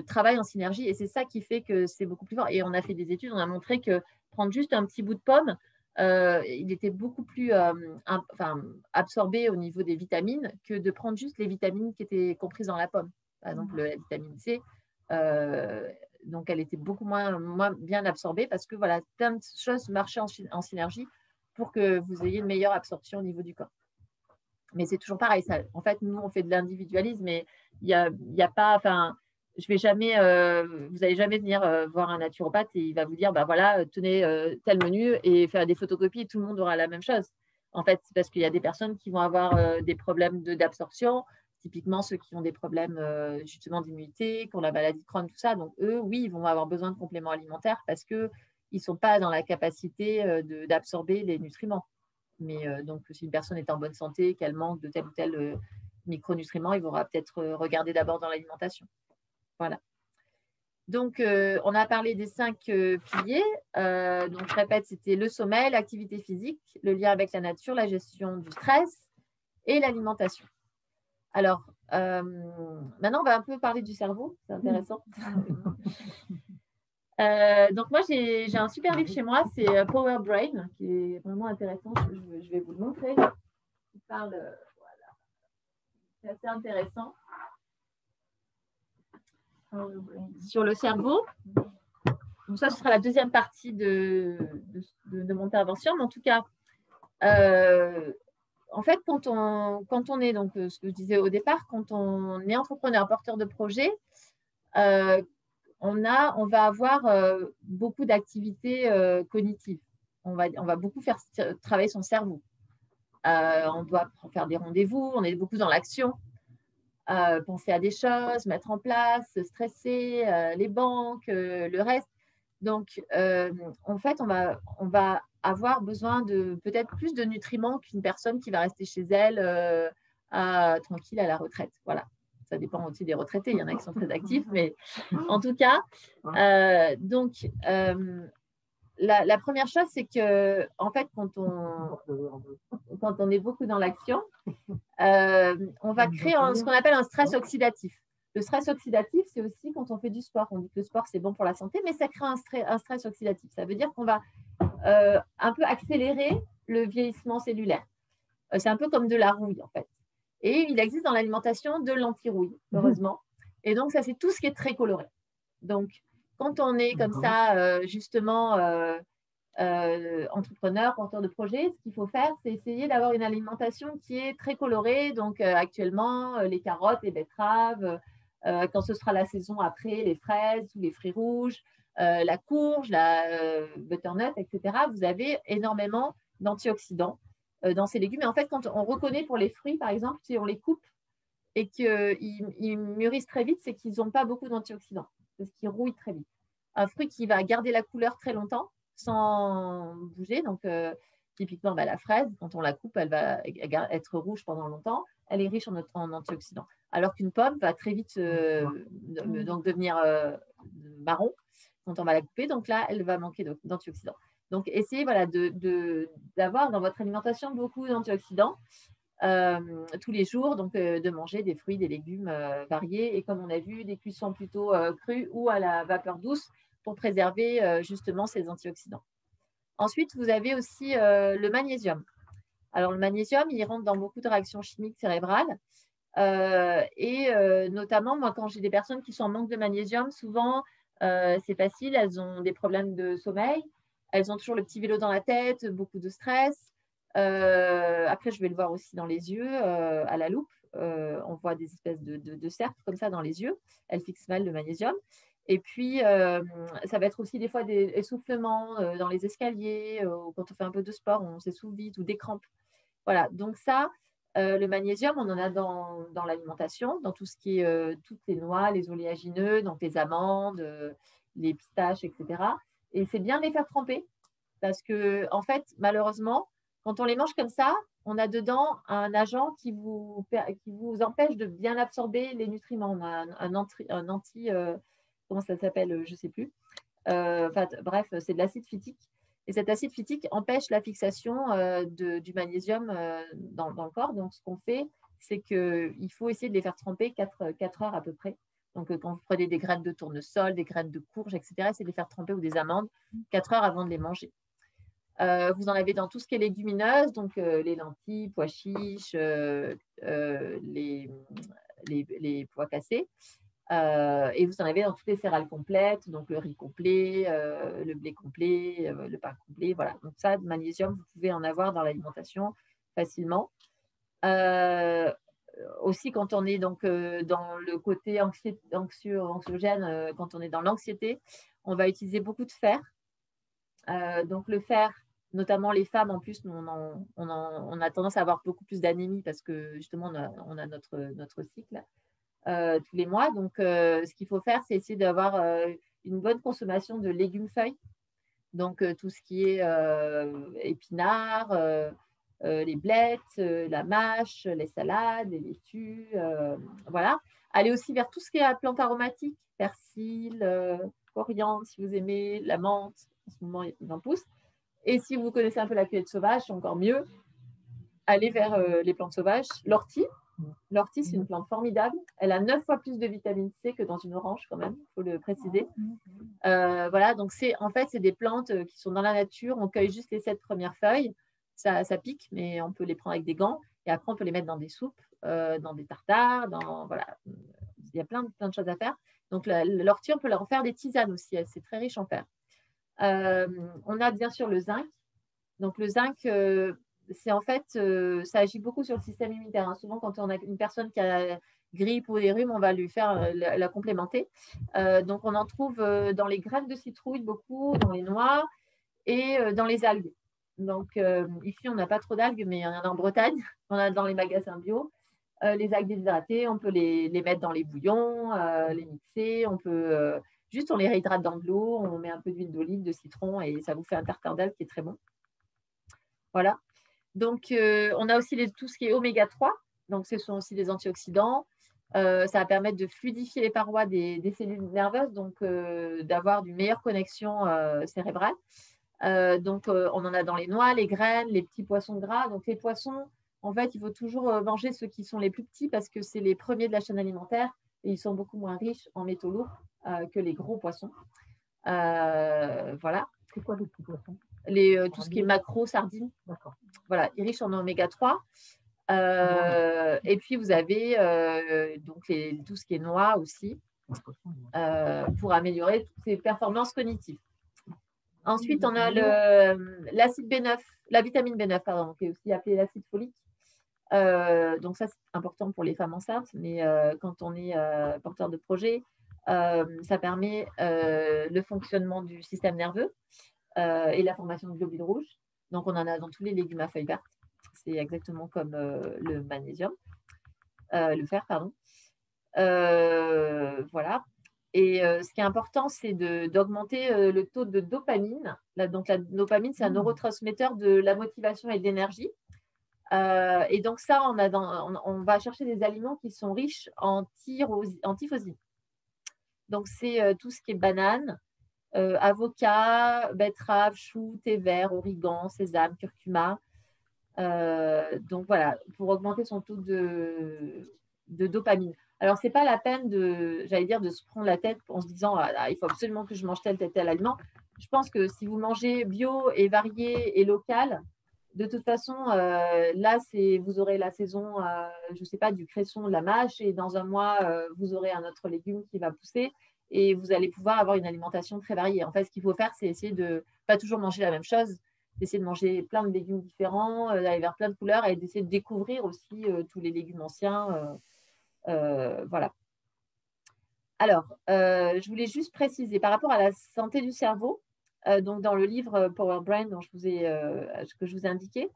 travaillent en synergie et c'est ça qui fait que c'est beaucoup plus fort. Et on a fait des études, on a montré que prendre juste un petit bout de pomme, il était beaucoup plus absorbé au niveau des vitamines que de prendre juste les vitamines qui étaient comprises dans la pomme. Par exemple, la vitamine C, donc elle était beaucoup moins bien absorbée parce que voilà, plein de choses marchaient en synergie pour que vous ayez une meilleure absorption au niveau du corps. Mais c'est toujours pareil. Ça, en fait, nous, on fait de l'individualisme, mais il y a pas. Enfin, je vais jamais. Vous n'allez jamais venir voir un naturopathe et il va vous dire, bah voilà, tenez tel menu et faire des photocopies et tout le monde aura la même chose. En fait, c'est parce qu'il y a des personnes qui vont avoir des problèmes d'absorption, typiquement ceux qui ont des problèmes justement d'immunité, qui ont la maladie de Crohn, tout ça. Donc eux, oui, ils vont avoir besoin de compléments alimentaires parce que ils sont pas dans la capacité d'absorber les nutriments. Mais donc, si une personne est en bonne santé, qu'elle manque de tel ou tel micronutriments, il faudra peut-être regarder d'abord dans l'alimentation. Voilà. Donc, on a parlé des 5 piliers. Donc, je répète, c'était le sommeil, l'activité physique, le lien avec la nature, la gestion du stress et l'alimentation. Alors, maintenant, on va un peu parler du cerveau. C'est intéressant. Donc, moi, j'ai un super livre chez moi. C'est Power Brain, qui est vraiment intéressant. Je vais vous le montrer. Il parle, voilà. C'est assez intéressant. Sur le cerveau. Donc ça, ce sera la deuxième partie de mon intervention. Mais en tout cas, en fait, quand on est, donc ce que je disais au départ, quand on est entrepreneur, porteur de projet, on va avoir beaucoup d'activités cognitives. On va beaucoup faire travailler son cerveau. On doit faire des rendez-vous, on est beaucoup dans l'action. Penser à des choses, mettre en place, stresser, les banques, le reste. Donc, en fait, on va avoir besoin de peut-être plus de nutriments qu'une personne qui va rester chez elle tranquille à la retraite. Voilà. Ça dépend aussi des retraités. Il y en a qui sont très actifs, mais en tout cas, la première chose, c'est que, en fait, quand on est beaucoup dans l'action, on va créer ce qu'on appelle un stress oxydatif. Le stress oxydatif, c'est aussi quand on fait du sport. On dit que le sport, c'est bon pour la santé, mais ça crée un stress oxydatif. Ça veut dire qu'on va un peu accélérer le vieillissement cellulaire. C'est un peu comme de la rouille, en fait. Et il existe dans l'alimentation de l'anti-rouille, heureusement. Et donc, ça, c'est tout ce qui est très coloré. Donc, quand on est comme ça, justement, entrepreneur, porteur de projet, ce qu'il faut faire, c'est essayer d'avoir une alimentation qui est très colorée. Donc, actuellement, les carottes, les betteraves, quand ce sera la saison après, les fraises ou les fruits rouges, la courge, la butternut, etc. Vous avez énormément d'antioxydants dans ces légumes. Et en fait, quand on reconnaît pour les fruits, par exemple, si on les coupe et qu'ils mûrissent très vite, c'est qu'ils n'ont pas beaucoup d'antioxydants, parce qu'ils rouillent très vite. Un fruit qui va garder la couleur très longtemps, sans bouger. Donc, typiquement, la fraise, quand on la coupe, elle va être rouge pendant longtemps. Elle est riche en antioxydants. Alors qu'une pomme va très vite donc devenir marron quand on va la couper. Donc là, elle va manquer d'antioxydants. Donc, essayez d'avoir dans votre alimentation beaucoup d'antioxydants tous les jours. Donc, de manger des fruits, des légumes variés. Et comme on a vu, des cuissons plutôt crues ou à la vapeur douce, pour préserver justement ces antioxydants. Ensuite, vous avez aussi le magnésium. Alors, le magnésium, il rentre dans beaucoup de réactions chimiques cérébrales. Notamment, moi, quand j'ai des personnes qui sont en manque de magnésium, souvent, c'est facile, elles ont des problèmes de sommeil, elles ont toujours le petit vélo dans la tête, beaucoup de stress. Après, je vais le voir aussi dans les yeux, à la loupe. On voit des espèces de cercles comme ça dans les yeux. Elles fixent mal le magnésium. Et puis, ça va être aussi des fois des essoufflements dans les escaliers, ou quand on fait un peu de sport, on s'essouffle vite, ou des crampes. Voilà, donc ça, le magnésium, on en a dans l'alimentation, dans tout ce qui est toutes les noix, les oléagineux, donc les amandes, les pistaches, etc. Et c'est bien de les faire tremper, parce que, en fait, malheureusement, quand on les mange comme ça, on a dedans un agent qui vous empêche de bien absorber les nutriments. On a un anti comment ça s'appelle, je ne sais plus. Bref, c'est de l'acide phytique. Et cet acide phytique empêche la fixation du magnésium dans le corps. Donc, ce qu'on fait, c'est qu'il faut essayer de les faire tremper 4 heures à peu près. Donc, quand vous prenez des graines de tournesol, des graines de courge, etc., essayez de les faire tremper, ou des amandes, 4 heures avant de les manger. Vous en avez dans tout ce qui est légumineuse, donc les lentilles, pois chiches, les pois cassés. Et vous en avez dans toutes les céréales complètes, donc le riz complet, le blé complet, le pain complet. Voilà. Donc ça, le magnésium, vous pouvez en avoir dans l'alimentation facilement. Aussi, quand on est donc dans le côté anxiogène, quand on est dans l'anxiété, on va utiliser beaucoup de fer. Donc le fer, notamment les femmes, en plus, on a tendance à avoir beaucoup plus d'anémie parce que justement, on a notre cycle tous les mois. Donc, ce qu'il faut faire, c'est essayer d'avoir une bonne consommation de légumes feuilles. Donc, tout ce qui est épinards, les blettes, la mâche, les salades, les laitues, voilà. Allez aussi vers tout ce qui est plantes aromatiques, persil, coriandre, si vous aimez, la menthe, en ce moment, il en pousse. Et si vous connaissez un peu la cueillette sauvage, c'est encore mieux. Allez vers les plantes sauvages. L'ortie. L'ortie, c'est une plante formidable. Elle a 9 fois plus de vitamine C que dans une orange, quand même, il faut le préciser. Voilà, donc en fait, c'est des plantes qui sont dans la nature. On cueille juste les 7 premières feuilles. Ça pique, mais on peut les prendre avec des gants. Et après, on peut les mettre dans des soupes, dans des tartares. Voilà. Il y a plein de choses à faire. Donc, l'ortie, on peut en faire des tisanes aussi. C'est très riche en fer. On a bien sûr le zinc. Donc, le zinc, c'est en fait, ça agit beaucoup sur le système immunitaire. Souvent, quand on a une personne qui a grippe ou des rhumes, on va lui faire la complémenter. Donc, on en trouve dans les graines de citrouille beaucoup, dans les noix et dans les algues. Donc, ici, on n'a pas trop d'algues, mais il y en a en Bretagne. On en a dans les magasins bio. Les algues déshydratées, on peut les mettre dans les bouillons, les mixer. On peut juste, on les réhydrate dans de l'eau, on met un peu d'huile d'olive, de citron et ça vous fait un tartare d'algues qui est très bon. Voilà. Donc, on a aussi tout ce qui est oméga 3. Donc, ce sont aussi des antioxydants. Ça va permettre de fluidifier les parois des cellules nerveuses, donc d'avoir une meilleure connexion cérébrale. Donc, on en a dans les noix, les graines, les petits poissons gras. Donc, les poissons, en fait, il faut toujours manger ceux qui sont les plus petits parce que c'est les premiers de la chaîne alimentaire et ils sont beaucoup moins riches en métaux lourds que les gros poissons. Voilà. C'est quoi les petits poissons? Tout ce qui est maquereau, sardines. D'accord. Voilà, il est riche en oméga 3. Et puis, vous avez donc tout ce qui est noix aussi pour améliorer toutes ces performances cognitives. Ensuite, on a l'acide B9, la vitamine B9, pardon, qui est aussi appelée l'acide folique. Donc, ça, c'est important pour les femmes enceintes, mais quand on est porteur de projet, ça permet le fonctionnement du système nerveux et la formation de globules rouges. Donc, on en a dans tous les légumes à feuilles vertes. C'est exactement comme le magnésium, le fer, pardon. Voilà. Et ce qui est important, c'est d'augmenter le taux de dopamine. Donc, la dopamine, c'est un neurotransmetteur de la motivation et de l'énergie. Et donc, ça, on va chercher des aliments qui sont riches en tifosine. Donc, c'est tout ce qui est banane, avocat, betterave, chou, thé vert, origan, sésame, curcuma. Donc, voilà, pour augmenter son taux de dopamine. Alors, ce n'est pas la peine de se prendre la tête en se disant il faut absolument que je mange tel aliment. Je pense que si vous mangez bio et varié et local, de toute façon, là, vous aurez la saison, je ne sais pas, du cresson, de la mâche, et dans un mois, vous aurez un autre légume qui va pousser et vous allez pouvoir avoir une alimentation très variée. En fait, ce qu'il faut faire, c'est essayer de ne pas toujours manger la même chose, d'essayer de manger plein de légumes différents, d'aller vers plein de couleurs et d'essayer de découvrir aussi tous les légumes anciens. Voilà. Alors, je voulais juste préciser par rapport à la santé du cerveau. Donc, dans le livre Power Brain que je vous ai indiqué,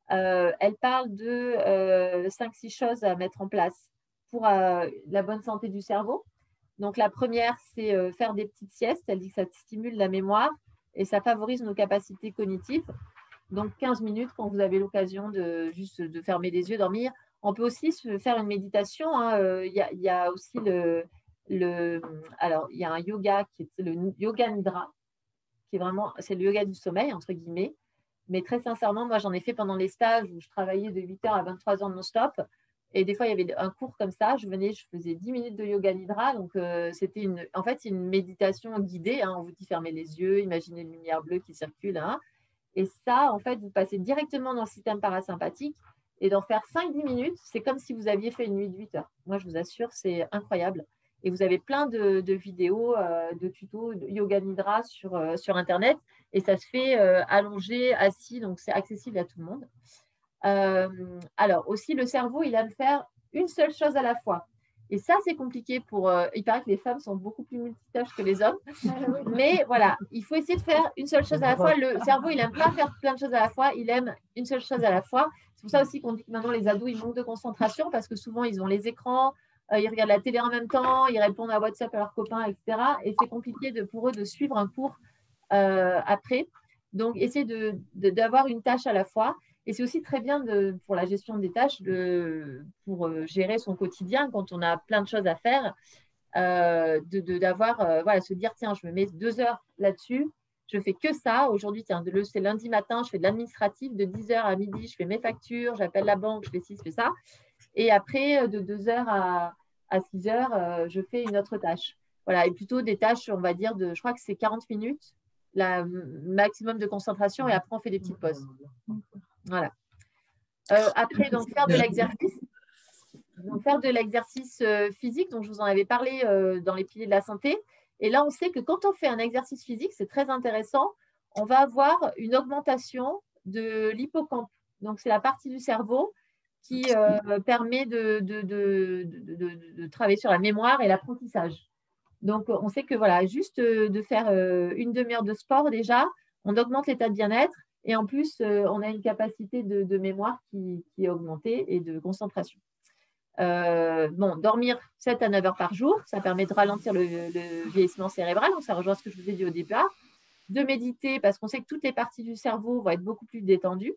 elle parle de 5-6 choses à mettre en place pour la bonne santé du cerveau. Donc, la première, c'est faire des petites siestes. Elle dit que ça stimule la mémoire et ça favorise nos capacités cognitives. Donc, 15 minutes quand vous avez l'occasion juste de fermer les yeux, dormir. On peut aussi se faire une méditation. Il y a aussi alors, il y a un yoga qui est le yoga nidra, qui est vraiment, c'est le yoga du sommeil, entre guillemets. Mais très sincèrement, moi, j'en ai fait pendant les stages où je travaillais de 8h à 23h non-stop. Et des fois, il y avait un cours comme ça. Je faisais 10 minutes de yoga nidra. Donc, c'était en fait, c'est une méditation guidée. On vous dit fermez les yeux, imaginez une lumière bleue qui circule. Et ça, en fait, vous passez directement dans le système parasympathique. Et d'en faire 5-10 minutes, c'est comme si vous aviez fait une nuit de 8 heures. Moi, je vous assure, c'est incroyable. Et vous avez plein de vidéos, de tutos de yoga nidra sur Internet. Et ça se fait allongé, assis. Donc, c'est accessible à tout le monde. Alors, aussi, le cerveau, il aime faire une seule chose à la fois. Et ça, c'est compliqué il paraît que les femmes sont beaucoup plus multitâches que les hommes. Mais voilà, il faut essayer de faire une seule chose à la fois. Le cerveau, il n'aime pas faire plein de choses à la fois. Il aime une seule chose à la fois. C'est pour ça aussi qu'on dit que maintenant, les ados, ils manquent de concentration parce que souvent, ils ont les écrans, ils regardent la télé en même temps, ils répondent à WhatsApp à leurs copains, etc. Et c'est compliqué pour eux de suivre un cours après. Donc, essayez d'avoir une tâche à la fois. Et c'est aussi très bien pour la gestion des tâches, pour gérer son quotidien quand on a plein de choses à faire, d'avoir, voilà, se dire, tiens, je me mets 2 heures là-dessus, je fais que ça. Aujourd'hui, tiens, c'est lundi matin, je fais de l'administratif de 10 heures à midi, je fais mes factures, j'appelle la banque, je fais ci, je fais ça. Et après, de 2 heures à 6 heures, je fais une autre tâche. Voilà, et plutôt des tâches, on va dire, je crois que c'est 40 minutes, la maximum de concentration, et après, on fait des petites pauses. Voilà. Après, donc, faire de l'exercice. Donc, faire de l'exercice physique, donc je vous en avais parlé dans les piliers de la santé. Et là, on sait que quand on fait un exercice physique, c'est très intéressant, on va avoir une augmentation de l'hippocampe. Donc, c'est la partie du cerveau qui permet de travailler sur la mémoire et l'apprentissage. Donc, on sait que voilà, juste de faire une demi-heure de sport déjà, on augmente l'état de bien-être et en plus, on a une capacité de mémoire qui est augmentée et de concentration. Bon, dormir 7 à 9 heures par jour, ça permet de ralentir le vieillissement cérébral, donc ça rejoint ce que je vous ai dit au départ. De méditer, parce qu'on sait que toutes les parties du cerveau vont être beaucoup plus détendues.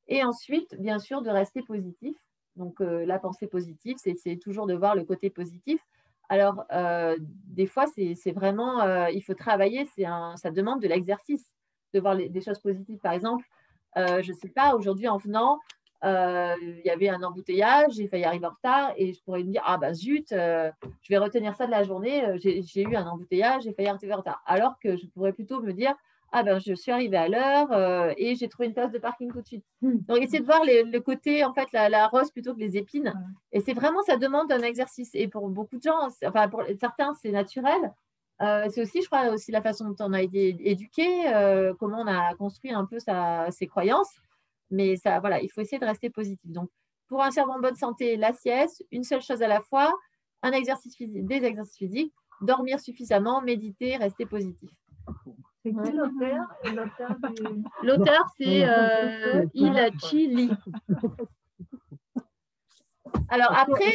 Et ensuite, bien sûr, de rester positif. Donc, la pensée positive, c'est toujours de voir le côté positif. Alors, des fois, c'est vraiment, il faut travailler, ça demande de l'exercice, de voir des choses positives. Par exemple, je ne sais pas, aujourd'hui, en venant, il y avait un embouteillage, j'ai failli arriver en retard et je pourrais me dire, ah bah zut, je vais retenir ça de la journée, j'ai eu un embouteillage, j'ai failli arriver en retard. Alors que je pourrais plutôt me dire, ah ben je suis arrivée à l'heure et j'ai trouvé une place de parking tout de suite. Donc, essayer de voir le côté, en fait, la rose plutôt que les épines. Et c'est vraiment, ça demande un exercice. Et pour beaucoup de gens, enfin pour certains, c'est naturel. C'est aussi, je crois, aussi la façon dont on a été éduqué, comment on a construit un peu ses croyances. Mais ça, voilà, il faut essayer de rester positif. Donc, pour un cerveau en bonne santé, la sieste, une seule chose à la fois, un exercice physique, des exercices physiques, dormir suffisamment, méditer, rester positif. C'est qui l'auteur? L'auteur, c'est Il-Chi Li. Alors après,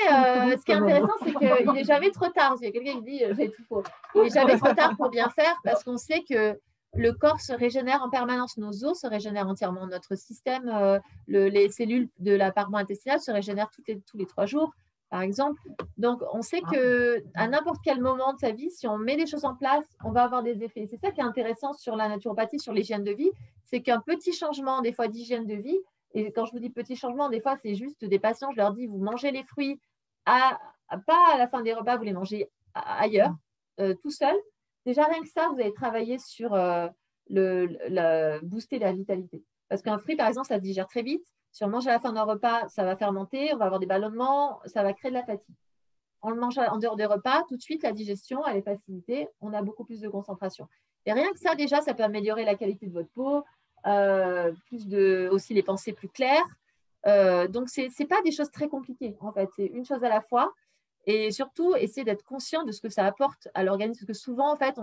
ce qui est intéressant, c'est qu'il n'est jamais trop tard. Il y a quelqu'un qui dit j'ai tout faux. Il n'est jamais trop tard pour bien faire parce qu'on sait que le corps se régénère en permanence, nos os se régénèrent entièrement, notre système, les cellules de la paroi intestinale se régénèrent tous les 3 jours, par exemple. Donc, on sait qu'à n'importe quel moment de sa vie, si on met des choses en place, on va avoir des effets. C'est ça qui est intéressant sur la naturopathie, sur l'hygiène de vie, c'est qu'un petit changement, des fois, d'hygiène de vie, et quand je vous dis petit changement, des fois, c'est juste des patients, je leur dis, vous mangez les fruits, pas à la fin des repas, vous les mangez ailleurs, tout seul. Déjà, rien que ça, vous allez travailler sur booster la vitalité. Parce qu'un fruit, par exemple, ça se digère très vite. Si on mange à la fin d'un repas, ça va fermenter, on va avoir des ballonnements, ça va créer de la fatigue. On le mange en dehors des repas, tout de suite, la digestion, elle est facilitée, on a beaucoup plus de concentration. Et rien que ça, déjà, ça peut améliorer la qualité de votre peau, aussi les pensées plus claires. Donc, ce n'est pas des choses très compliquées, en fait. C'est une chose à la fois. Et surtout, essayer d'être conscient de ce que ça apporte à l'organisme. Parce que souvent, en fait,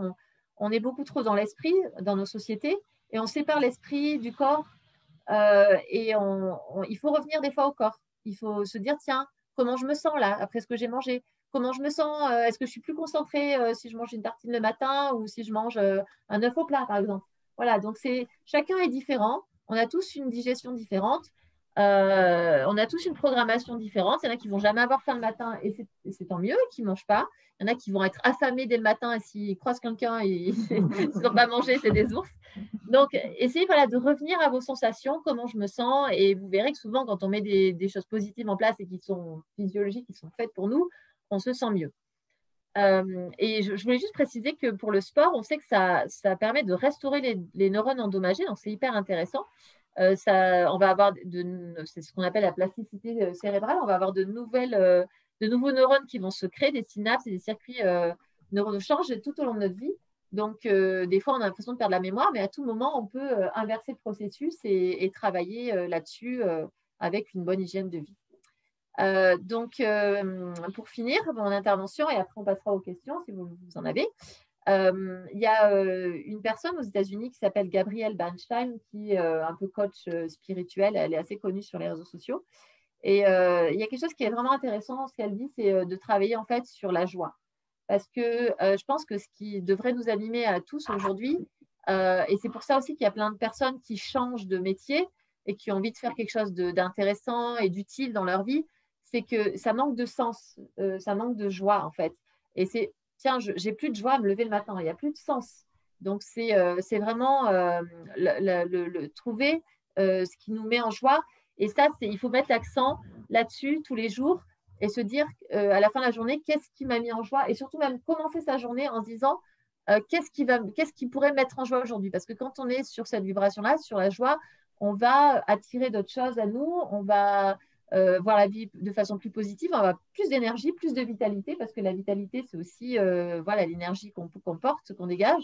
on est beaucoup trop dans l'esprit, dans nos sociétés, et on sépare l'esprit du corps. Et il faut revenir des fois au corps. Il faut se dire, tiens, comment je me sens là, après ce que j'ai mangé? Comment je me sens? Est-ce que je suis plus concentrée si je mange une tartine le matin ou si je mange un œuf au plat, par exemple? Voilà, donc chacun est différent. On a tous une digestion différente. On a tous une programmation différente. Il y en a qui ne vont jamais avoir faim le matin et c'est tant mieux, qui ne mangent pas. Il y en a qui vont être affamés dès le matin et s'ils croisent quelqu'un, ils n'ont pas mangé, c'est des ours. Donc, essayez de revenir à vos sensations, comment je me sens. Et vous verrez que souvent, quand on met des choses positives en place et qui sont physiologiques, qui sont faites pour nous, on se sent mieux. Et je voulais juste préciser que pour le sport, on sait que ça permet de restaurer les neurones endommagés. Donc, c'est hyper intéressant. On va avoir c'est ce qu'on appelle la plasticité cérébrale. On va avoir de nouveaux neurones qui vont se créer, des synapses et des circuits neuronaux changent tout au long de notre vie. Donc, des fois, on a l'impression de perdre la mémoire, mais à tout moment, on peut inverser le processus et travailler là-dessus avec une bonne hygiène de vie. Donc, pour finir mon intervention, et après on passera aux questions si vous en avez. Il y a une personne aux États-Unis qui s'appelle Gabrielle Bernstein, qui est un peu coach spirituel. Elle est assez connue sur les réseaux sociaux. Et il y a quelque chose qui est vraiment intéressant, ce qu'elle dit, c'est de travailler en fait sur la joie. Parce que je pense que ce qui devrait nous animer à tous aujourd'hui, et c'est pour ça aussi qu'il y a plein de personnes qui changent de métier, et qui ont envie de faire quelque chose d'intéressant et d'utile dans leur vie, c'est que ça manque de sens, ça manque de joie en fait. Et c'est, tiens, j'ai plus de joie à me lever le matin, il n'y a plus de sens. Donc, c'est vraiment trouver ce qui nous met en joie. Et ça, il faut mettre l'accent là-dessus tous les jours et se dire à la fin de la journée, qu'est-ce qui m'a mis en joie? Et surtout, même commencer sa journée en se disant, qu'est-ce qui pourrait me mettre en joie aujourd'hui? Parce que quand on est sur cette vibration-là, sur la joie, on va attirer d'autres choses à nous, on va voir la vie de façon plus positive, on va avoir plus d'énergie, plus de vitalité, parce que la vitalité, c'est aussi voilà, l'énergie qu'on porte, qu'on dégage.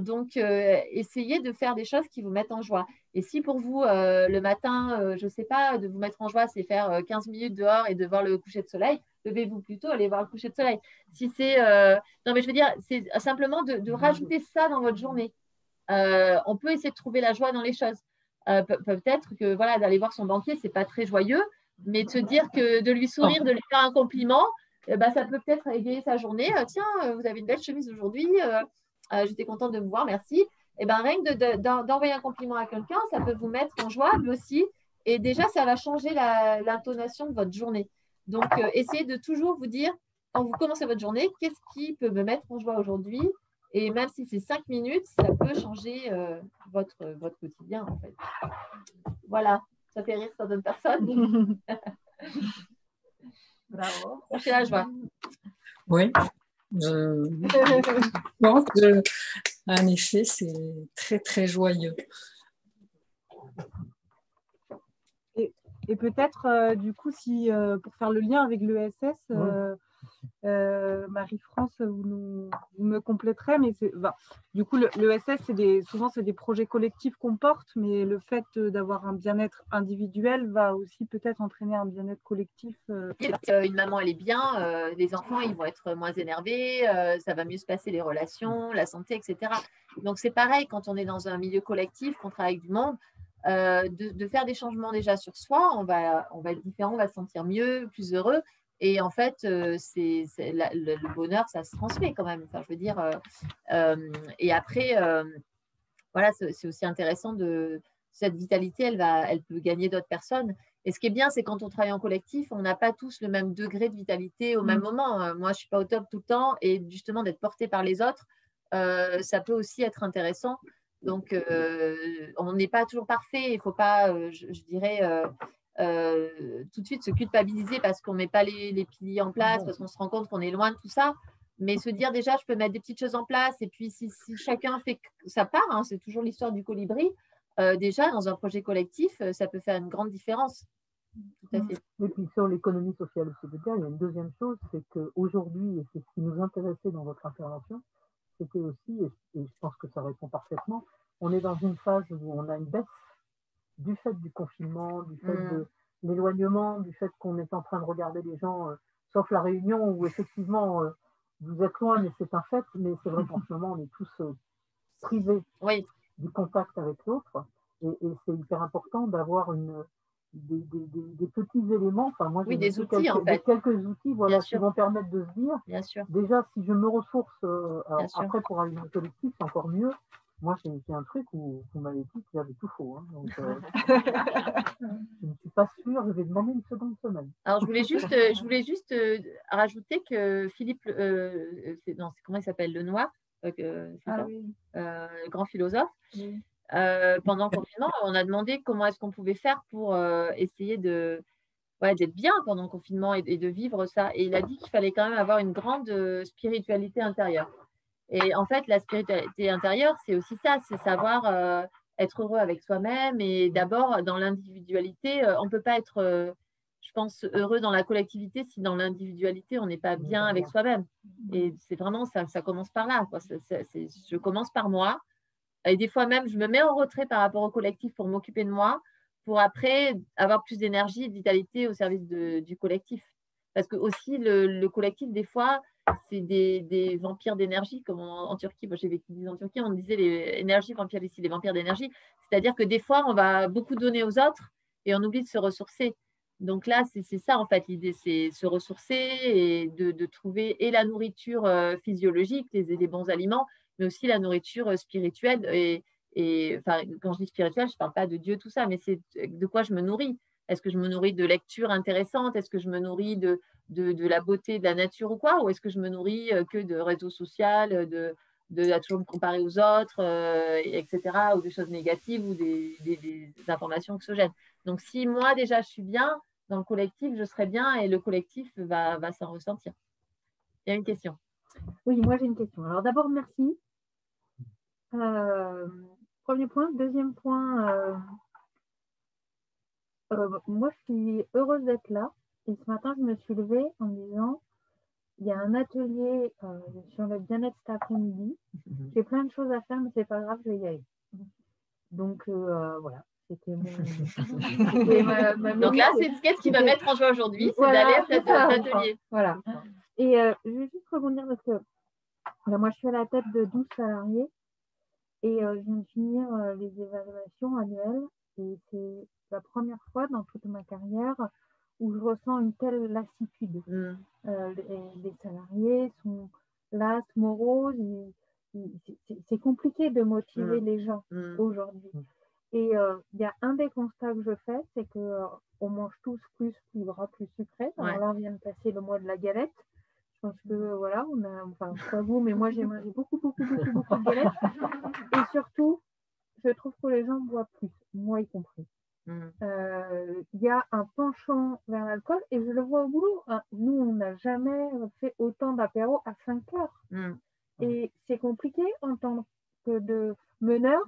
Donc, essayez de faire des choses qui vous mettent en joie. Et si pour vous, le matin, je ne sais pas, de vous mettre en joie, c'est faire 15 minutes dehors et de voir le coucher de soleil, levez-vous plutôt, allez voir le coucher de soleil. Si c'est, non, mais je veux dire, c'est simplement de rajouter ça dans votre journée. On peut essayer de trouver la joie dans les choses. Peut-être que voilà, d'aller voir son banquier, ce n'est pas très joyeux, mais de se dire que de lui sourire, de lui faire un compliment, ça peut peut-être égayer sa journée. Tiens, vous avez une belle chemise aujourd'hui. J'étais contente de vous voir, merci. Et ben, rien que d'envoyer un compliment à quelqu'un, ça peut vous mettre en joie, lui aussi. Et déjà, ça va changer l'intonation de votre journée. Donc, essayez de toujours vous dire, quand vous commencez votre journée, qu'est-ce qui peut me mettre en joie aujourd'hui? Et même si c'est 5 minutes, ça peut changer votre quotidien, en fait. Voilà, ça fait rire certaines personnes. Bravo. C'est la joie. Oui. Donc, en effet, c'est très, très joyeux. Et peut-être, du coup, si pour faire le lien avec l'ESS, Marie-France, vous me compléterez, mais du coup, l'ESS, souvent, c'est des projets collectifs qu'on porte, mais le fait d'avoir un bien-être individuel va aussi peut-être entraîner un bien-être collectif. Une maman, elle est bien, les enfants, ils vont être moins énervés, ça va mieux se passer les relations, la santé, etc. Donc, c'est pareil quand on est dans un milieu collectif, qu'on travaille avec du monde, de faire des changements déjà sur soi, on va être différent, on va se sentir mieux, plus heureux. Et en fait, le bonheur, ça se transmet quand même. Enfin, je veux dire, et après, voilà, c'est aussi intéressant cette vitalité, elle peut gagner d'autres personnes. Et ce qui est bien, c'est quand on travaille en collectif, on n'a pas tous le même degré de vitalité au même moment. Moi, je ne suis pas au top tout le temps, et justement, d'être porté par les autres, ça peut aussi être intéressant. Donc, on n'est pas toujours parfait. Il ne faut pas, je dirais, tout de suite se culpabiliser parce qu'on ne met pas les piliers en place, parce qu'on se rend compte qu'on est loin de tout ça. Mais se dire déjà, je peux mettre des petites choses en place. Et puis, si chacun fait sa part, hein, c'est toujours l'histoire du colibri, déjà, dans un projet collectif, ça peut faire une grande différence. Tout à fait. Et puis, sur l'économie sociale et solidaire, il y a une deuxième chose, c'est qu'aujourd'hui, et c'est ce qui nous intéressait dans votre intervention, c'était aussi, et je pense que ça répond parfaitement, on est dans une phase où on a une baisse du fait du confinement, du fait de l'éloignement, du fait qu'on est en train de regarder les gens, sauf la Réunion où effectivement vous êtes loin, mais c'est un fait, mais c'est vrai qu'en ce moment on est tous privés du contact avec l'autre, et c'est hyper important d'avoir des petits éléments, enfin moi j'ai des outils, quelques outils voilà, qui vont permettre de se dire, déjà si je me ressource après pour aller dans le collectif, c'est encore mieux. Moi, j'ai un truc où vous m'avez dit que j'avais tout faux. Hein, donc, je ne suis pas sûre, je vais demander une seconde semaine. Alors, je voulais juste rajouter que Philippe, comment il s'appelle, Lenoir, le grand philosophe, pendant le confinement, on a demandé comment est-ce qu'on pouvait faire pour essayer d'être bien pendant le confinement et de vivre ça. Et il a dit qu'il fallait quand même avoir une grande spiritualité intérieure. Et en fait, la spiritualité intérieure, c'est aussi ça, c'est savoir être heureux avec soi-même. Et d'abord, dans l'individualité, on ne peut pas être, je pense, heureux dans la collectivité si dans l'individualité, on n'est pas bien avec soi-même. Et c'est vraiment ça commence par là, quoi. Je commence par moi. Et des fois même, je me mets en retrait par rapport au collectif pour m'occuper de moi, pour après avoir plus d'énergie et de vitalité au service du collectif. Parce que aussi, le collectif, des fois, c'est des vampires d'énergie, comme en Turquie. Moi, j'ai vécu en Turquie, on disait les énergies vampires ici, les vampires d'énergie. C'est-à-dire que des fois, on va beaucoup donner aux autres et on oublie de se ressourcer. Donc là, c'est ça, en fait, l'idée, c'est se ressourcer et de trouver et la nourriture physiologique, les bons aliments, mais aussi la nourriture spirituelle et Et enfin, quand je dis spirituel, je ne parle pas de Dieu, tout ça, mais c'est de quoi je me nourris. Est-ce que je me nourris de lectures intéressantes? Est-ce que je me nourris de la beauté de la nature ou quoi? Ou est-ce que je me nourris que de réseaux sociaux, à toujours me comparer aux autres, etc., ou des choses négatives ou des informations anxiogènes. Donc, si moi, déjà, je suis bien, dans le collectif, je serai bien et le collectif va s'en ressentir. Il y a une question. Oui, moi, j'ai une question. Alors, d'abord, merci. Premier point. Deuxième point, moi, je suis heureuse d'être là. Et ce matin, je me suis levée en me disant, il y a un atelier sur le bien-être cet après-midi. J'ai plein de choses à faire, mais c'est pas grave, je vais y aller. Donc, voilà. C'était mon... Donc là, c'est qu'est-ce qui va mettre en joie aujourd'hui? C'est d'aller à cet atelier. Voilà. Et je vais juste rebondir parce que là, moi, je suis à la tête de 12 salariés et je viens de finir les évaluations annuelles. Et c'est la première fois dans toute ma carrière où je ressens une telle lassitude. Les salariés sont las, moroses. C'est compliqué de motiver les gens aujourd'hui. Et il y a un des constats que je fais, c'est qu'on mange tous plus gras, plus sucré. Alors là, on vient de passer le mois de la galette. Je pense que voilà, enfin, pas vous, mais moi, j'ai mangé beaucoup de galettes. Et surtout, je trouve que les gens boivent plus, moi y compris. Il y a un penchant vers l'alcool et je le vois au boulot. Nous, on n'a jamais fait autant d'apéros à 5 heures. Et c'est compliqué en tant que de meneur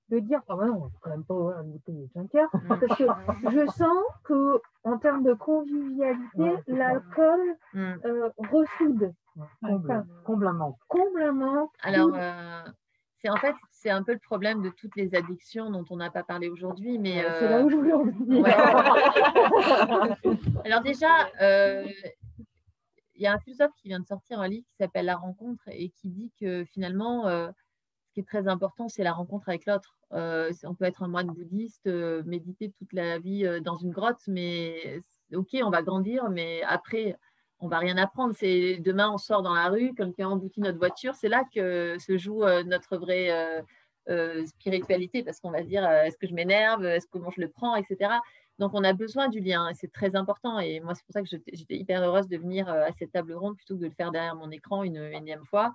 de dire « Ah ben non, on ne peut quand même pas ouvrir une bouteille de 5 heures. » Parce que je sens qu'en termes de convivialité, l'alcool ressoude. Comble un manque. Alors, en fait, c'est un peu le problème de toutes les addictions dont on n'a pas parlé aujourd'hui. Mais c'est là où je voulais en venir. Alors déjà, il y a un philosophe qui vient de sortir un livre qui s'appelle La Rencontre et qui dit que finalement, ce qui est très important, c'est la rencontre avec l'autre. On peut être un moine bouddhiste, méditer toute la vie dans une grotte, mais ok, on va grandir, mais après, on ne va rien apprendre. C'est demain, on sort dans la rue, quelqu'un emboutit notre voiture, c'est là que se joue notre vraie spiritualité, parce qu'on va se dire, est-ce que je m'énerve, comment je le prends, etc. Donc, on a besoin du lien et c'est très important. Et moi, c'est pour ça que j'étais hyper heureuse de venir à cette table ronde plutôt que de le faire derrière mon écran une énième fois.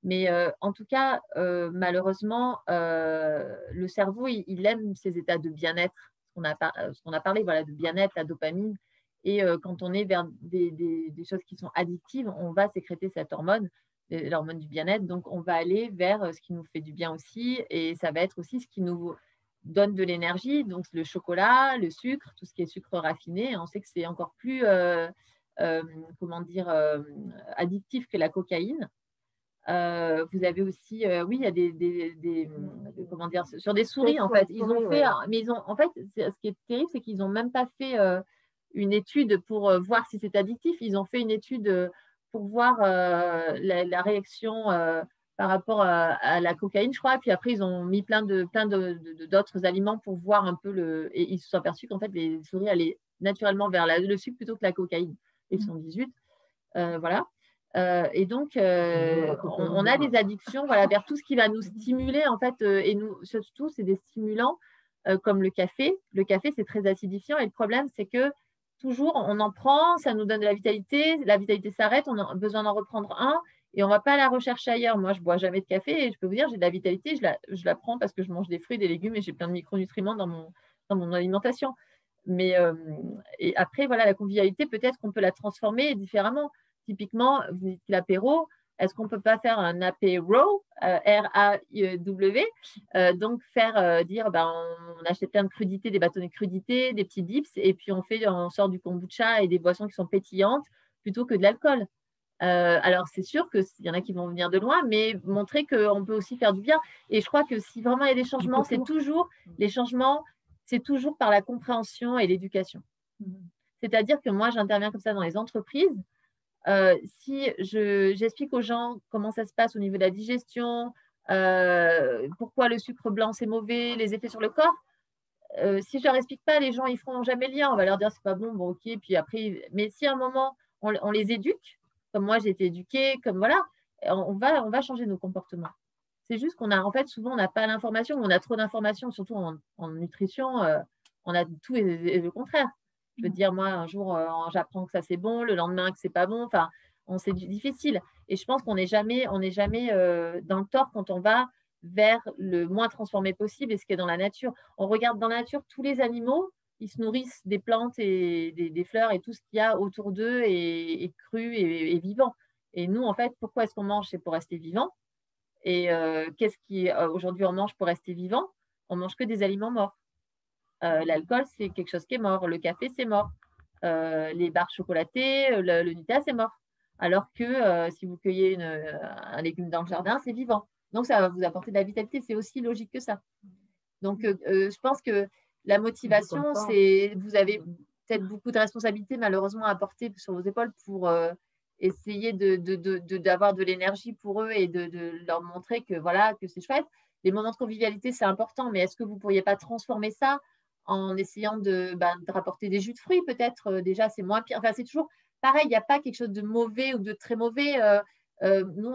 Mais en tout cas, malheureusement, le cerveau, il aime ces états de bien-être, ce qu'on a parlé, voilà, de bien-être, la dopamine. Et quand on est vers des choses qui sont addictives, on va sécréter cette hormone, l'hormone du bien-être. Donc, on va aller vers ce qui nous fait du bien aussi. Et ça va être aussi ce qui nous donne de l'énergie. Donc, le chocolat, le sucre, tout ce qui est sucre raffiné. On sait que c'est encore plus, addictif que la cocaïne. Vous avez aussi, oui, il y a comment dire, sur des souris, en fait. Ils ont fait, mais en fait, ce qui est terrible, c'est qu'ils n'ont même pas fait une étude pour voir si c'est addictif. Ils ont fait une étude pour voir la réaction par rapport à la cocaïne, je crois. Puis après, ils ont mis plein d'autres aliments pour voir un peu et ils se sont aperçus qu'en fait, les souris allaient naturellement vers le sucre plutôt que la cocaïne. Ils sont 18. Voilà. Et donc, on a des addictions vers tout ce qui va nous stimuler, en fait, et surtout, c'est des stimulants comme le café. Le café, c'est très acidifiant et le problème, c'est que toujours, on en prend, ça nous donne de la vitalité s'arrête, on a besoin d'en reprendre un et on ne va pas la rechercher ailleurs. Moi, je ne bois jamais de café et je peux vous dire, j'ai de la vitalité, je la prends parce que je mange des fruits, des légumes et j'ai plein de micronutriments dans mon alimentation. Mais et après, voilà, la convivialité, peut-être qu'on peut la transformer différemment. Typiquement, vous dites l'apéro, est-ce qu'on ne peut pas faire un apéro, R-A-W, donc dire, on achète plein de crudités, des bâtonnets de crudités, des petits dips, et puis on sort du kombucha et des boissons qui sont pétillantes plutôt que de l'alcool. Alors, c'est sûr qu'il y en a qui vont venir de loin, mais montrer qu'on peut aussi faire du bien. Et je crois que si vraiment il y a des changements, les changements, c'est toujours par la compréhension et l'éducation. C'est-à-dire que moi, j'interviens comme ça dans les entreprises. Si j'explique aux gens comment ça se passe au niveau de la digestion, pourquoi le sucre blanc c'est mauvais, les effets sur le corps, si je leur explique pas, les gens ils feront jamais le lien. On va leur dire c'est pas bon, ok. Puis après, mais si à un moment on les éduque, comme moi j'ai été éduquée, comme voilà, on va changer nos comportements. C'est juste qu'on a, en fait, souvent, on n'a pas l'information, on a trop d'informations, surtout en nutrition, on a tout et le contraire. Je veux dire, moi, un jour, j'apprends que ça c'est bon, le lendemain que c'est pas bon. Enfin, c'est difficile. Et je pense qu'on n'est jamais dans le tort quand on va vers le moins transformé possible et ce qui est dans la nature. On regarde dans la nature, tous les animaux, ils se nourrissent des plantes et des fleurs et tout ce qu'il y a autour d'eux est cru et vivant. Et nous, en fait, pourquoi est-ce qu'on mange? C'est pour rester vivant. Et aujourd'hui on mange pour rester vivant? On mange que des aliments morts. L'alcool, c'est quelque chose qui est mort. Le café, c'est mort. Les barres chocolatées, le Nutella, c'est mort. Alors que si vous cueillez un légume dans le jardin, c'est vivant. Donc, ça va vous apporter de la vitalité. C'est aussi logique que ça. Donc, je pense que la motivation, c'est vous avez peut-être beaucoup de responsabilités malheureusement à porter sur vos épaules pour essayer d'avoir de l'énergie pour eux et de leur montrer que voilà, que c'est chouette. Les moments de convivialité, c'est important, mais est-ce que vous ne pourriez pas transformer ça en essayant de rapporter des jus de fruits peut-être? Déjà, c'est moins pire. Enfin, c'est toujours pareil, il n'y a pas quelque chose de mauvais ou de très mauvais. Nous,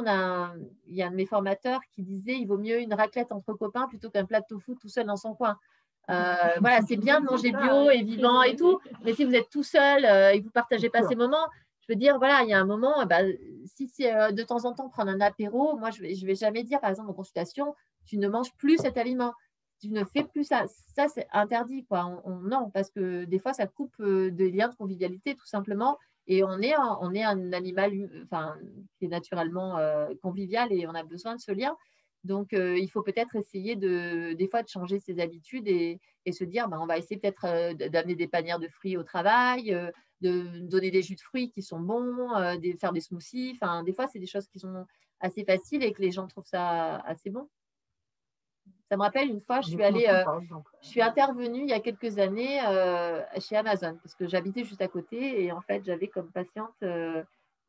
il y a un de mes formateurs qui disait il vaut mieux une raclette entre copains plutôt qu'un plat de tofu tout seul dans son coin. Voilà, c'est bien de manger bio et vivant et tout, mais si vous êtes tout seul et que vous ne partagez pas ces moments, je veux dire, voilà, il y a un moment, si c'est de temps en temps prendre un apéro, moi, je vais jamais dire, par exemple, en consultation, tu ne manges plus cet aliment, tu ne fais plus ça. Ça, c'est interdit, quoi. Non, parce que des fois, ça coupe des liens de convivialité, tout simplement. Et on est un animal qui est naturellement convivial et on a besoin de ce lien. Donc, il faut peut-être essayer des fois de changer ses habitudes et se dire, on va essayer peut-être d'amener des panières de fruits au travail, de donner des jus de fruits qui sont bons, faire des smoothies. Enfin, des fois, c'est des choses qui sont assez faciles et que les gens trouvent ça assez bon. Ça me rappelle une fois, je suis intervenue il y a quelques années chez Amazon parce que j'habitais juste à côté et en fait, j'avais comme patiente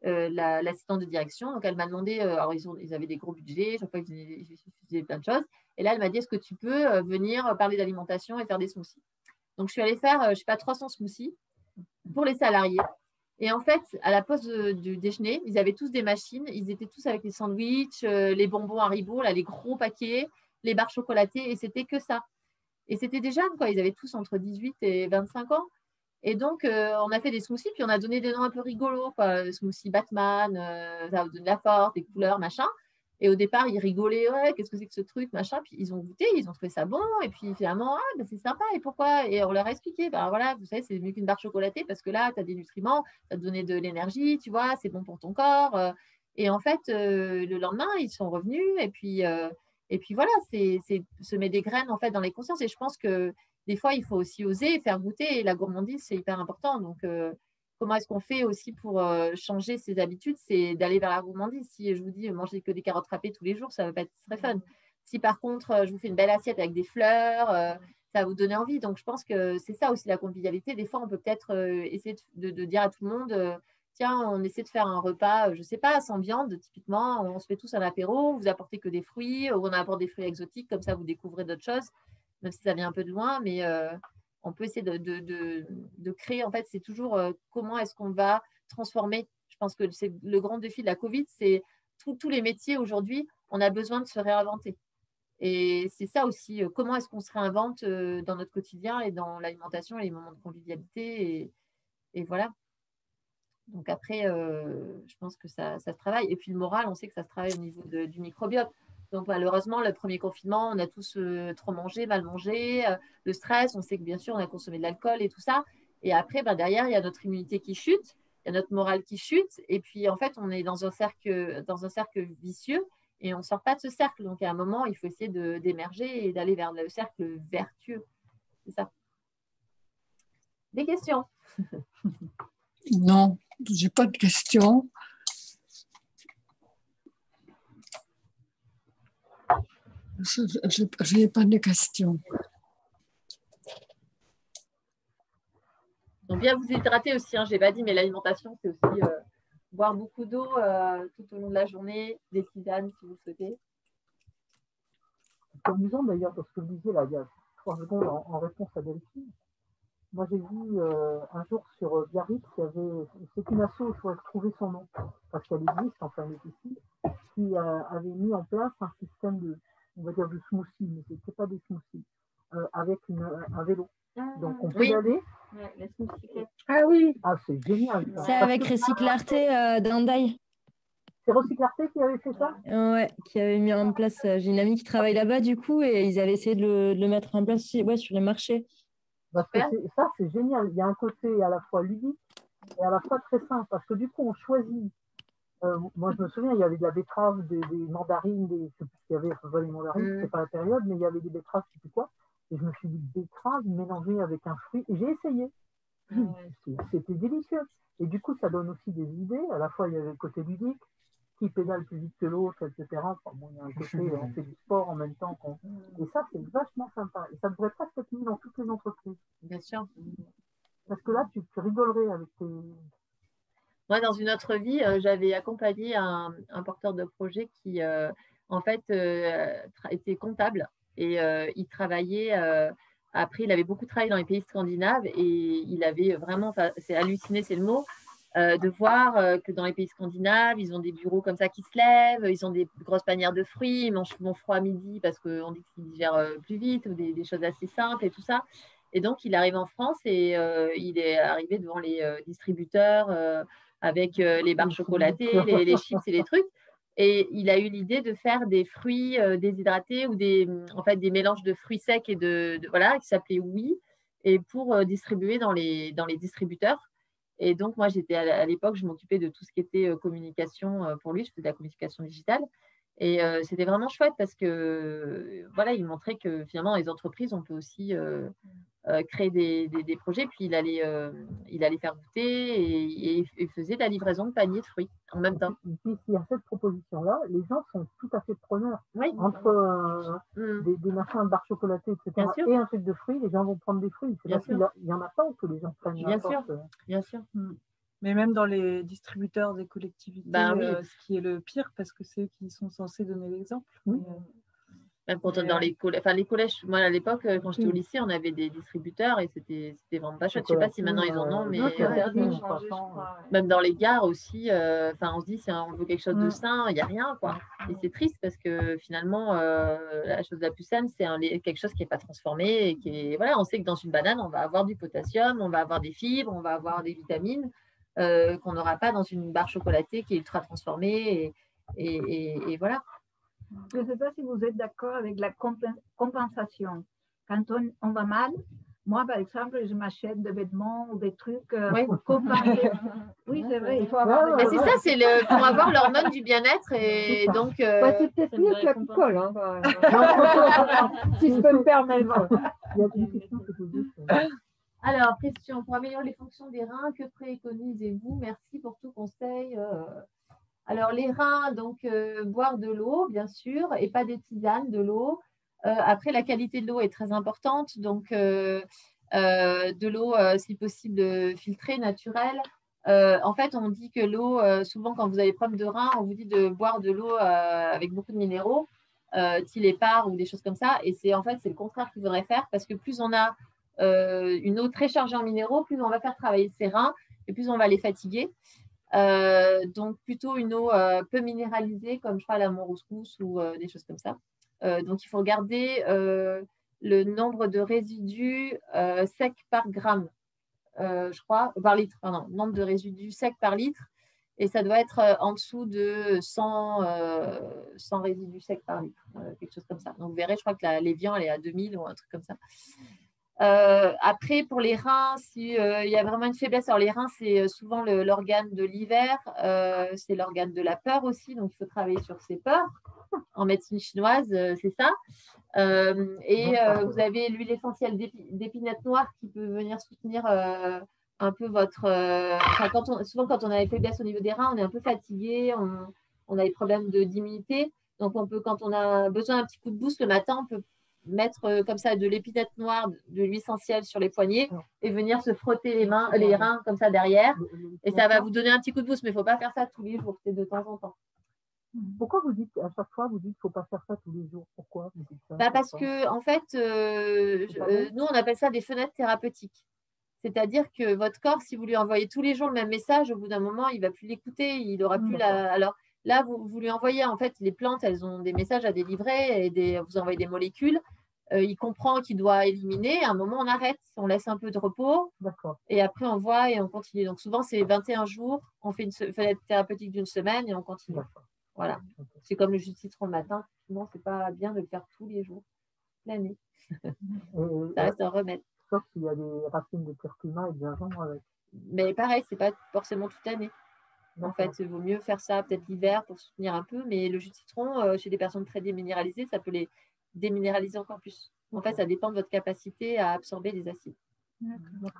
l'assistante de direction. Donc, elle m'a demandé, alors ils avaient des gros budgets, chaque fois ils faisaient plein de choses. Et là, elle m'a dit, est-ce que tu peux venir parler d'alimentation et faire des smoothies? Donc, je suis allée faire, je ne sais pas, 300 smoothies pour les salariés. Et en fait, à la pause du déjeuner, ils avaient tous des machines. Ils étaient tous avec les sandwichs, les bonbons Haribo, là, les gros paquets, les barres chocolatées. Et c'était que ça. Et c'était des jeunes, quoi. Ils avaient tous entre 18 et 25 ans. Et donc, on a fait des smoothies, puis on a donné des noms un peu rigolos, quoi. Smoothie Batman, ça vous donne de la force, des couleurs, machin. Et au départ, ils rigolaient, ouais, qu'est-ce que c'est que ce truc, machin. Puis ils ont goûté, ils ont trouvé ça bon. Et puis finalement, c'est sympa. Et pourquoi? Et on leur a expliqué, voilà, vous savez, c'est mieux qu'une barre chocolatée parce que là, tu as des nutriments, ça te donner de l'énergie, tu vois, c'est bon pour ton corps. Et en fait, le lendemain, ils sont revenus. Et puis voilà, c'est semer des graines en fait dans les consciences. Et je pense que des fois, il faut aussi oser et faire goûter. Et la gourmandise, c'est hyper important. Donc, comment est-ce qu'on fait aussi pour changer ses habitudes? C'est d'aller vers la gourmandise. Si je vous dis manger que des carottes râpées tous les jours, ça ne va pas être très fun. Si par contre, je vous fais une belle assiette avec des fleurs, ça va vous donner envie. Donc, je pense que c'est ça aussi la convivialité. Des fois, on peut peut-être essayer de dire à tout le monde tiens, on essaie de faire un repas, je ne sais pas, sans viande, typiquement. On se fait tous un apéro, vous apportez que des fruits, ou on apporte des fruits exotiques, comme ça, vous découvrez d'autres choses, même si ça vient un peu de loin. Mais on peut essayer de créer, en fait, c'est toujours comment est-ce qu'on va transformer. Je pense que c'est le grand défi de la Covid, c'est tous les métiers aujourd'hui, on a besoin de se réinventer. Et c'est ça aussi, comment est-ce qu'on se réinvente dans notre quotidien et dans l'alimentation et les moments de convivialité. Et voilà. Donc après, je pense que ça se travaille. Et puis le moral, on sait que ça se travaille au niveau du microbiote. Donc malheureusement, le premier confinement, on a tous trop mangé, mal mangé, le stress, on sait que bien sûr, on a consommé de l'alcool et tout ça. Et après, derrière, il y a notre immunité qui chute, il y a notre morale qui chute. Et puis en fait, on est dans un cercle vicieux et on ne sort pas de ce cercle. Donc à un moment, il faut essayer d'émerger et d'aller vers le cercle vertueux. C'est ça. Des questions? Non, je n'ai pas de questions. Je n'ai pas de questions. Donc, bien vous hydrater aussi, hein, je n'ai pas dit, mais l'alimentation, c'est aussi boire beaucoup d'eau tout au long de la journée, des tisanes si vous le souhaitez. C'est amusant d'ailleurs parce que je disais là, il y a 3 secondes en réponse à Delphine. Moi, j'ai vu un jour sur Biarritz, c'est une asso, il faudrait retrouver son nom, parce qu'elle existe, enfin, elle est ici, qui avait mis en place un système on va dire, de smoothie, mais ce n'était pas des smoothies, avec un vélo. Donc, on peut y aller. Ah oui, C'est génial. Ça. C'est avec Recyclarté d'Hendaye. C'est Recyclarté qui avait fait ça? Ouais, qui avait mis en place. J'ai une amie qui travaille là-bas, du coup, et ils avaient essayé de le mettre en place sur les marchés. Parce que ça, c'est génial. Il y a un côté à la fois ludique et à la fois très simple, parce que du coup, on choisit. Moi, je me souviens, il y avait de la betterave, des mandarines, je ne sais plus ce qu'il y avait, enfin, les mandarines, c'était pas la période, mais il y avait des betteraves, je ne sais plus quoi. Et je me suis dit, betterave mélangée avec un fruit. Et j'ai essayé. C'était délicieux. Et du coup, ça donne aussi des idées. À la fois, il y avait le côté ludique, qui pédale plus vite que l'autre, etc. Enfin, bon, il y a un côté, on fait du sport en même temps. Et ça, c'est vachement sympa. Et ça devrait presque être mis dans toutes les entreprises. Bien sûr. Parce que là, tu rigolerais avec tes... Moi, dans une autre vie, j'avais accompagné un porteur de projet qui, en fait, était comptable et il travaillait. Après, il avait beaucoup travaillé dans les pays scandinaves et il avait vraiment, c'est halluciné, c'est le mot, de voir que dans les pays scandinaves, ils ont des bureaux comme ça qui se lèvent, ils ont des grosses panières de fruits, ils mangent souvent froid à midi parce qu'on dit qu'ils digèrent plus vite ou des choses assez simples et tout ça. Et donc, il arrive en France et il est arrivé devant les distributeurs avec les barres chocolatées, les chips et les trucs. Et il a eu l'idée de faire des fruits déshydratés ou en fait, des mélanges de fruits secs et voilà, qui s'appelait Oui, et pour distribuer dans les distributeurs. Et donc, moi, j'étais à l'époque, je m'occupais de tout ce qui était communication pour lui. Je faisais de la communication digitale. Et c'était vraiment chouette parce que, voilà, il montrait que finalement, dans les entreprises, on peut aussi créer des projets. Puis, il allait faire goûter et il faisait de la livraison de paniers de fruits en même temps. Et puis, s'il y a cette proposition-là, les gens sont tout à fait preneurs. Oui. Entre des machins de barres chocolatées, etc., et un truc de fruits, les gens vont prendre des fruits. C'est parce qu'il n'y en a pas que les gens prennent. Bien sûr, bien sûr. Mais même dans les distributeurs des collectivités, ce qui est le pire, parce que c'est eux qui sont censés donner l'exemple. Oui. Même quand dans les collèges, moi à l'époque, quand j'étais au lycée, on avait des distributeurs et c'était vraiment pas chouette. Je ne sais pas si maintenant ils en ont, mais même dans les gares aussi, on se dit si on veut quelque chose de sain, il n'y a rien, quoi. Et c'est triste parce que finalement, la chose la plus saine, c'est quelque chose qui n'est pas transformé et qui est, voilà, on sait que dans une banane, on va avoir du potassium, on va avoir des fibres, on va avoir des vitamines qu'on n'aura pas dans une barre chocolatée qui est ultra transformée et voilà. Je ne sais pas si vous êtes d'accord avec la compensation. Quand on va mal, moi, par exemple, je m'achète des vêtements ou des trucs pour compenser. Oui, c'est vrai, il faut avoir... Mais c'est ça, c'est pour avoir l'hormone du bien-être. Et donc, c'est peut-être mieux que l'alcool, hein, si je peux me permettre. Alors, question, pour améliorer les fonctions des reins, que préconisez-vous? Merci pour tout conseil. Alors, les reins, donc, boire de l'eau, bien sûr, et pas des tisanes, de l'eau. Après, la qualité de l'eau est très importante. Donc, de l'eau, si possible, filtrée, naturelle. En fait, on dit que l'eau, souvent, quand vous avez des problèmes de reins, on vous dit de boire de l'eau avec beaucoup de minéraux, Tillépar ou des choses comme ça. Et c'est le contraire qu'il faudrait faire parce que plus on a une eau très chargée en minéraux, plus on va faire travailler ses reins et plus on va les fatiguer. Donc plutôt une eau peu minéralisée comme je sais pas la Montrouscous ou des choses comme ça. Donc il faut regarder le nombre de résidus secs par gramme, je crois, par litre, pardon, nombre de résidus secs par litre, et ça doit être en dessous de 100 résidus secs par litre, quelque chose comme ça. Donc vous verrez, je crois que l'Évian elle est à 2000 ou un truc comme ça. Après, pour les reins, s'il y a vraiment une faiblesse, alors les reins, c'est souvent l'organe de l'hiver, c'est l'organe de la peur aussi, donc il faut travailler sur ses peurs. En médecine chinoise, c'est ça. Vous avez l'huile essentielle d'épinette noire qui peut venir soutenir un peu votre… souvent, quand on a des faiblesses au niveau des reins, on est un peu fatigué, on a des problèmes d'immunité. Donc, quand on a besoin d'un petit coup de boost le matin, on peut mettre comme ça de l'épinette noire, de l'huile essentielle sur les poignets et venir se frotter les reins comme ça derrière. Et ça va vous donner un petit coup de boost, mais il ne faut pas faire ça tous les jours, c'est de temps en temps. Pourquoi vous dites, à chaque fois, vous dites qu'il ne faut pas faire ça tous les jours? Pourquoi vous dites ça? Parce que, en fait, nous, on appelle ça des fenêtres thérapeutiques. C'est-à-dire que votre corps, si vous lui envoyez tous les jours le même message, au bout d'un moment, il ne va plus l'écouter, il n'aura plus la… Alors là, vous lui envoyez, en fait, les plantes, elles ont des messages à délivrer et vous envoyez des molécules. Il comprend qu'il doit éliminer. À un moment, on arrête, on laisse un peu de repos. Et après, on voit et on continue. Donc souvent, c'est 21 jours. On fait une fenêtre thérapeutique d'une semaine et on continue. Voilà. C'est comme le jus de citron le matin. Sinon, ce n'est pas bien de le faire tous les jours, l'année. Ça reste un remède. Sauf qu'il y a des racines de curcuma et de gingembre avec. Mais pareil, ce n'est pas forcément toute l'année. En fait, il vaut mieux faire ça peut-être l'hiver pour soutenir un peu. Mais le jus de citron, chez des personnes très déminéralisées, ça peut les déminéraliser encore plus. En fait, ça dépend de votre capacité à absorber les acides.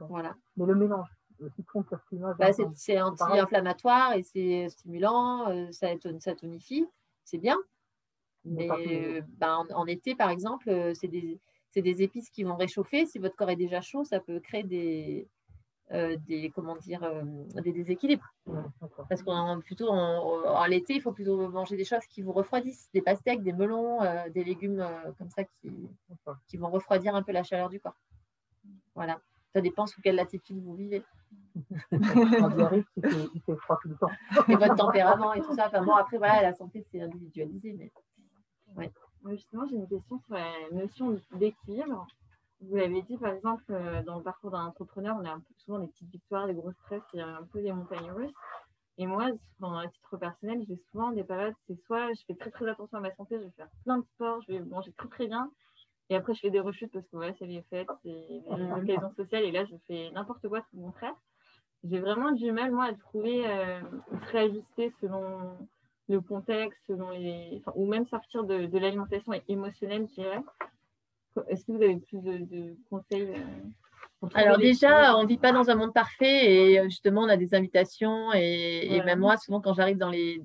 Voilà. Mais le mélange, le citron, curcuma, c'est anti-inflammatoire et c'est stimulant, ça tonifie, c'est bien. Mais en été, par exemple, c'est des épices qui vont réchauffer. Si votre corps est déjà chaud, ça peut créer des déséquilibres. Parce qu'en l'été, il faut plutôt manger des choses qui vous refroidissent, des pastèques, des melons, des légumes comme ça qui vont refroidir un peu la chaleur du corps. Voilà. Ça dépend sous quelle latitude vous vivez. En diarrhée, il fait froid tout le temps. Et votre tempérament et tout ça. Enfin bon, après, voilà, la santé, c'est individualisé. Mais… Ouais. Justement, j'ai une question sur la notion d'équilibre. Vous l'avez dit, par exemple, dans le parcours d'un entrepreneur, on a souvent des petites victoires, des gros stress, et un peu des montagnes russes. Et moi, à titre personnel, j'ai souvent des périodes, c'est soit je fais très très attention à ma santé, je vais faire plein de sport, je vais manger très très bien, et après je fais des rechutes parce que voilà, c'est les fêtes, c'est les occasions sociales, et là je fais n'importe quoi, tout le contraire. J'ai vraiment du mal, moi, à trouver, se réajuster selon le contexte, ou même sortir de l'alimentation émotionnelle, je dirais. Est-ce que vous avez plus de conseils Alors déjà, on ne vit pas dans un monde parfait et justement, on a des invitations et même moi, souvent quand j'arrive dans les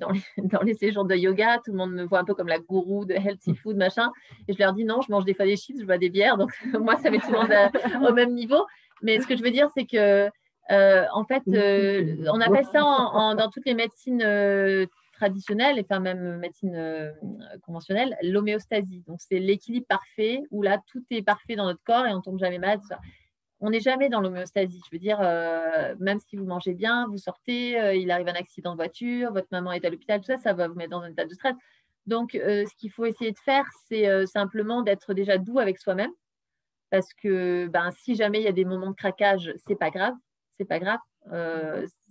séjours de yoga, tout le monde me voit un peu comme la gourou de healthy food, machin, et je leur dis non, je mange des fois des chips, je bois des bières, donc moi, ça met tout le monde au même niveau. Mais ce que je veux dire, c'est que en fait, on appelle ça dans toutes les médecines traditionnelle, enfin même médecine conventionnelle, l'homéostasie. Donc, c'est l'équilibre parfait où là, tout est parfait dans notre corps et on ne tombe jamais malade. On n'est jamais dans l'homéostasie. Je veux dire, même si vous mangez bien, vous sortez, il arrive un accident de voiture, votre maman est à l'hôpital, tout ça, ça va vous mettre dans un état de stress. Donc, ce qu'il faut essayer de faire, c'est simplement d'être déjà doux avec soi-même parce que si jamais il y a des moments de craquage, c'est pas grave. C'est pas grave.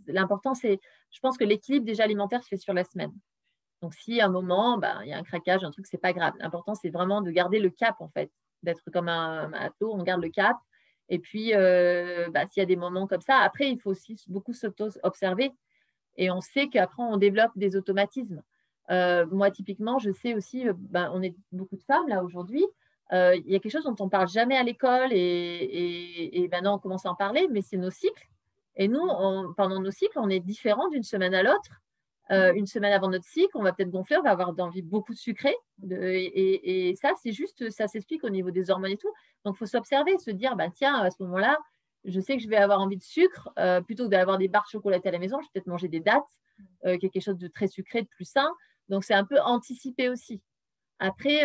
L'important, c'est, je pense que l'équilibre déjà alimentaire se fait sur la semaine. Donc, si à un moment, il y a un craquage, un truc, c'est pas grave. L'important, c'est vraiment de garder le cap, en fait, d'être comme un matelot, on garde le cap. Et puis, s'il y a des moments comme ça, après, il faut aussi beaucoup s'auto-observer. Et on sait qu'après, on développe des automatismes. Moi, typiquement, je sais aussi, on est beaucoup de femmes là aujourd'hui. Il y a quelque chose dont on ne parle jamais à l'école et maintenant, on commence à en parler, mais c'est nos cycles. Et nous, pendant nos cycles, on est différents d'une semaine à l'autre. Une semaine avant notre cycle, on va peut-être gonfler, on va avoir envie beaucoup de sucré. Et ça, c'est juste, ça s'explique au niveau des hormones et tout. Donc, il faut s'observer, se dire, tiens, à ce moment-là, je sais que je vais avoir envie de sucre. Plutôt que d'avoir des barres chocolatées à la maison, je vais peut-être manger des dattes, quelque chose de très sucré, de plus sain. Donc, c'est un peu anticipé aussi. Après,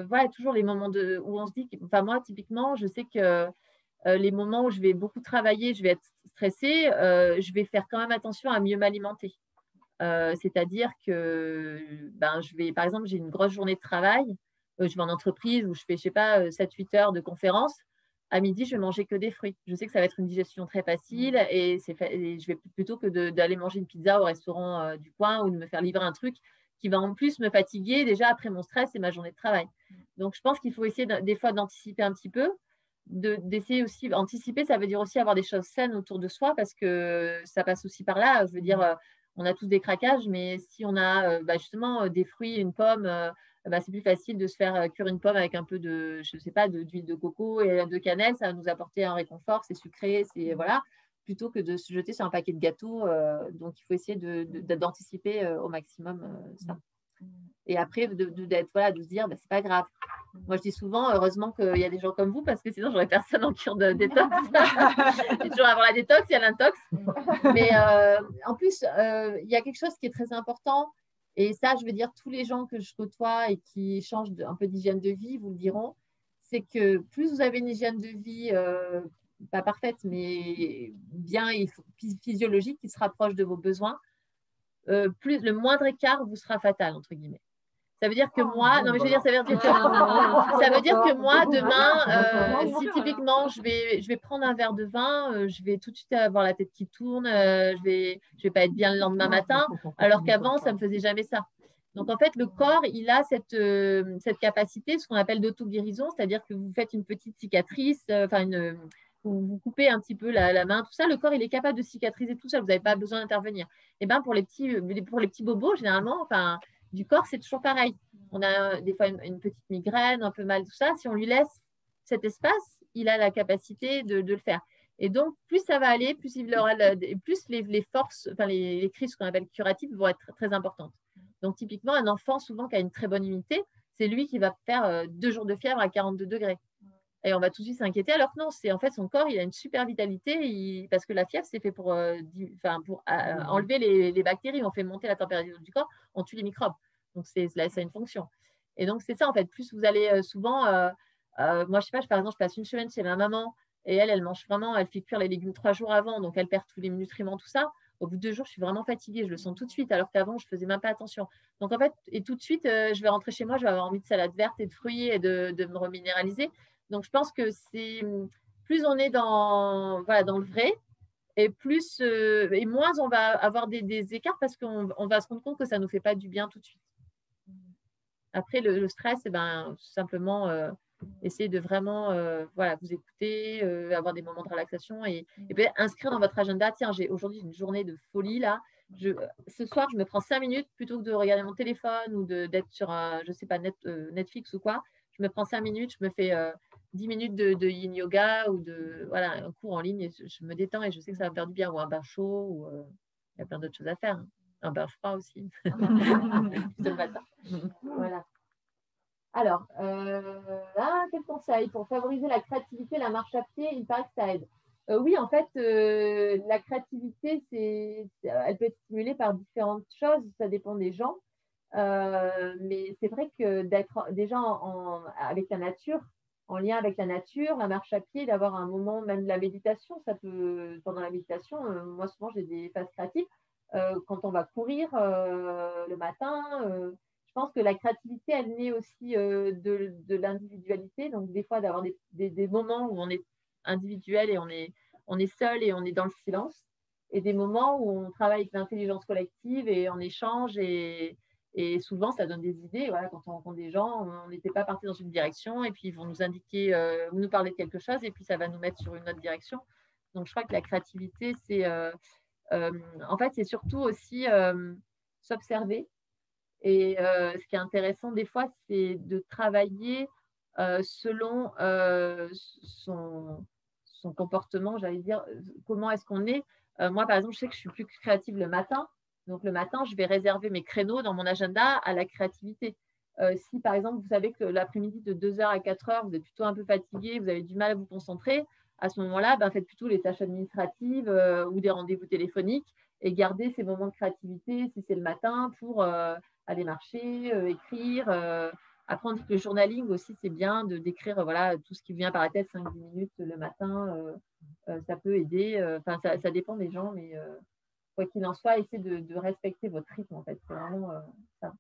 voilà, toujours les moments où on se dit, moi, typiquement, je sais que les moments où je vais beaucoup travailler, je vais être stressée, je vais faire quand même attention à mieux m'alimenter. C'est-à-dire que par exemple, j'ai une grosse journée de travail, je vais en entreprise où je fais, je sais pas, 7-8 heures de conférence. À midi, je vais manger que des fruits. Je sais que ça va être une digestion très facile et je vais plutôt que d'aller manger une pizza au restaurant du coin ou de me faire livrer un truc qui va en plus me fatiguer déjà après mon stress et ma journée de travail. Donc, je pense qu'il faut essayer des fois d'anticiper un petit peu, d'essayer aussi, anticiper, ça veut dire aussi avoir des choses saines autour de soi parce que ça passe aussi par là. Je veux dire, on a tous des craquages, mais si on a justement des fruits, une pomme, c'est plus facile de se faire cuire une pomme avec un peu de, je sais pas, d'huile de coco et de cannelle, ça va nous apporter un réconfort, c'est sucré, c'est voilà, plutôt que de se jeter sur un paquet de gâteaux. Donc, il faut essayer d'anticiper au maximum ça. Et après, de se dire, c'est pas grave. Moi, je dis souvent, heureusement qu'il y a des gens comme vous, parce que sinon, j'aurais personne en cure de détox. Il toujours avant la détox, il y a l'intox. Mais en plus, il y a quelque chose qui est très important. Et ça, je veux dire, tous les gens que je côtoie et qui changent un peu d'hygiène de vie vous le diront, c'est que plus vous avez une hygiène de vie pas parfaite, mais bien physiologique qui se rapproche de vos besoins, le moindre écart vous sera fatal, entre guillemets. Ça veut dire que moi, non mais je veux dire, ça veut dire que moi, demain, si typiquement je vais prendre un verre de vin, je vais tout de suite avoir la tête qui tourne, je vais pas être bien le lendemain matin, alors qu'avant, ça ne me faisait jamais ça. Donc en fait, le corps, il a cette capacité, ce qu'on appelle d'auto-guérison, c'est-à-dire que vous faites une petite cicatrice, vous coupez un petit peu la main, tout ça, le corps, il est capable de cicatriser tout ça, vous n'avez pas besoin d'intervenir. Et bien pour les petits bobos, généralement, enfin, du corps, c'est toujours pareil. On a des fois une petite migraine, un peu mal, tout ça. Si on lui laisse cet espace, il a la capacité de le faire. Et donc, plus ça va aller, plus les forces, enfin les crises qu'on appelle curatives vont être très importantes. Donc, typiquement, un enfant, souvent, qui a une très bonne immunité, c'est lui qui va faire 2 jours de fièvre à 42 degrés. Et on va tout de suite s'inquiéter, alors que non, c'est en fait son corps, il a une super vitalité, parce que la fièvre, c'est fait pour enlever les bactéries, on fait monter la température du corps, on tue les microbes. Donc, ça a une fonction. Et donc, c'est ça, en fait, plus vous allez souvent, moi, je sais pas, par exemple, je passe une semaine chez ma maman, et elle mange vraiment, elle fait cuire les légumes 3 jours avant, donc elle perd tous les nutriments, tout ça. Au bout de 2 jours, je suis vraiment fatiguée, je le sens tout de suite, alors qu'avant, je ne faisais même pas attention. Donc, en fait, et tout de suite, je vais rentrer chez moi, je vais avoir envie de salade verte et de fruits et de me reminéraliser. Donc, je pense que plus on est dans le vrai, et moins on va avoir des écarts parce qu'on va se rendre compte que ça ne nous fait pas du bien tout de suite. Après, le stress, simplement essayer de vraiment vous écouter, avoir des moments de relaxation et peut-être inscrire dans votre agenda, tiens, aujourd'hui une journée de folie là. Ce soir, je me prends 5 minutes plutôt que de regarder mon téléphone ou d'être sur je sais pas, Netflix ou quoi. Je me prends 5 minutes, je me fais 10 minutes de yin yoga ou un cours en ligne et je me détends et je sais que ça va me faire du bien, ou un bain chaud, ou il y a plein d'autres choses à faire. Hein. Un bain froid aussi. C'est le matin. Voilà. Alors, quel conseil pour favoriser la créativité, la marche à pied, il paraît que ça aide. Oui, en fait, la créativité, elle peut être stimulée par différentes choses, ça dépend des gens. Mais c'est vrai que d'être déjà avec la nature, en lien avec la nature, la marche à pied, d'avoir un moment, même de la méditation, pendant la méditation, moi souvent j'ai des phases créatives. Quand on va courir le matin, je pense que la créativité, elle naît aussi de l'individualité. Donc, des fois, d'avoir des moments où on est individuel et on est seul et on est dans le silence. Et des moments où on travaille avec l'intelligence collective et on échange. Et souvent, ça donne des idées. Voilà, quand on rencontre des gens, on n'était pas parti dans une direction et puis ils vont nous indiquer, nous parler de quelque chose et puis ça va nous mettre sur une autre direction. Donc, je crois que la créativité, en fait, c'est surtout aussi s'observer. Et ce qui est intéressant des fois, c'est de travailler selon son comportement, j'allais dire, comment est-ce qu'on est. Moi, par exemple, je sais que je suis plus créative le matin. Donc, le matin, je vais réserver mes créneaux dans mon agenda à la créativité. Si, par exemple, vous savez que l'après-midi de 2h à 4h, vous êtes plutôt un peu fatigué, vous avez du mal à vous concentrer, à ce moment-là, faites plutôt les tâches administratives ou des rendez-vous téléphoniques et gardez ces moments de créativité, si c'est le matin, pour aller marcher, écrire. Après, on dit que le journaling aussi, c'est bien de d'écrire tout ce qui vient par la tête 5-10 minutes le matin. Ça peut aider. Ça dépend des gens, mais quoi qu'il en soit, essayez de respecter votre rythme, en fait. C'est vraiment ça.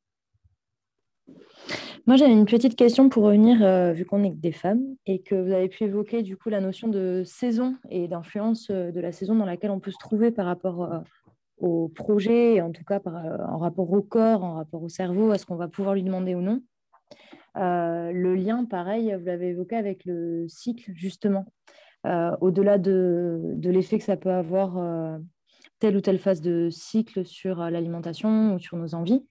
Moi, j'avais une petite question pour revenir, vu qu'on est que des femmes, et que vous avez pu évoquer du coup la notion de saison et d'influence de la saison dans laquelle on peut se trouver par rapport au projet, et en tout cas en rapport au corps, en rapport au cerveau, à ce qu'on va pouvoir lui demander ou non. Le lien, pareil, vous l'avez évoqué avec le cycle, justement. Au-delà de l'effet que ça peut avoir telle ou telle phase de cycle sur l'alimentation ou sur nos envies,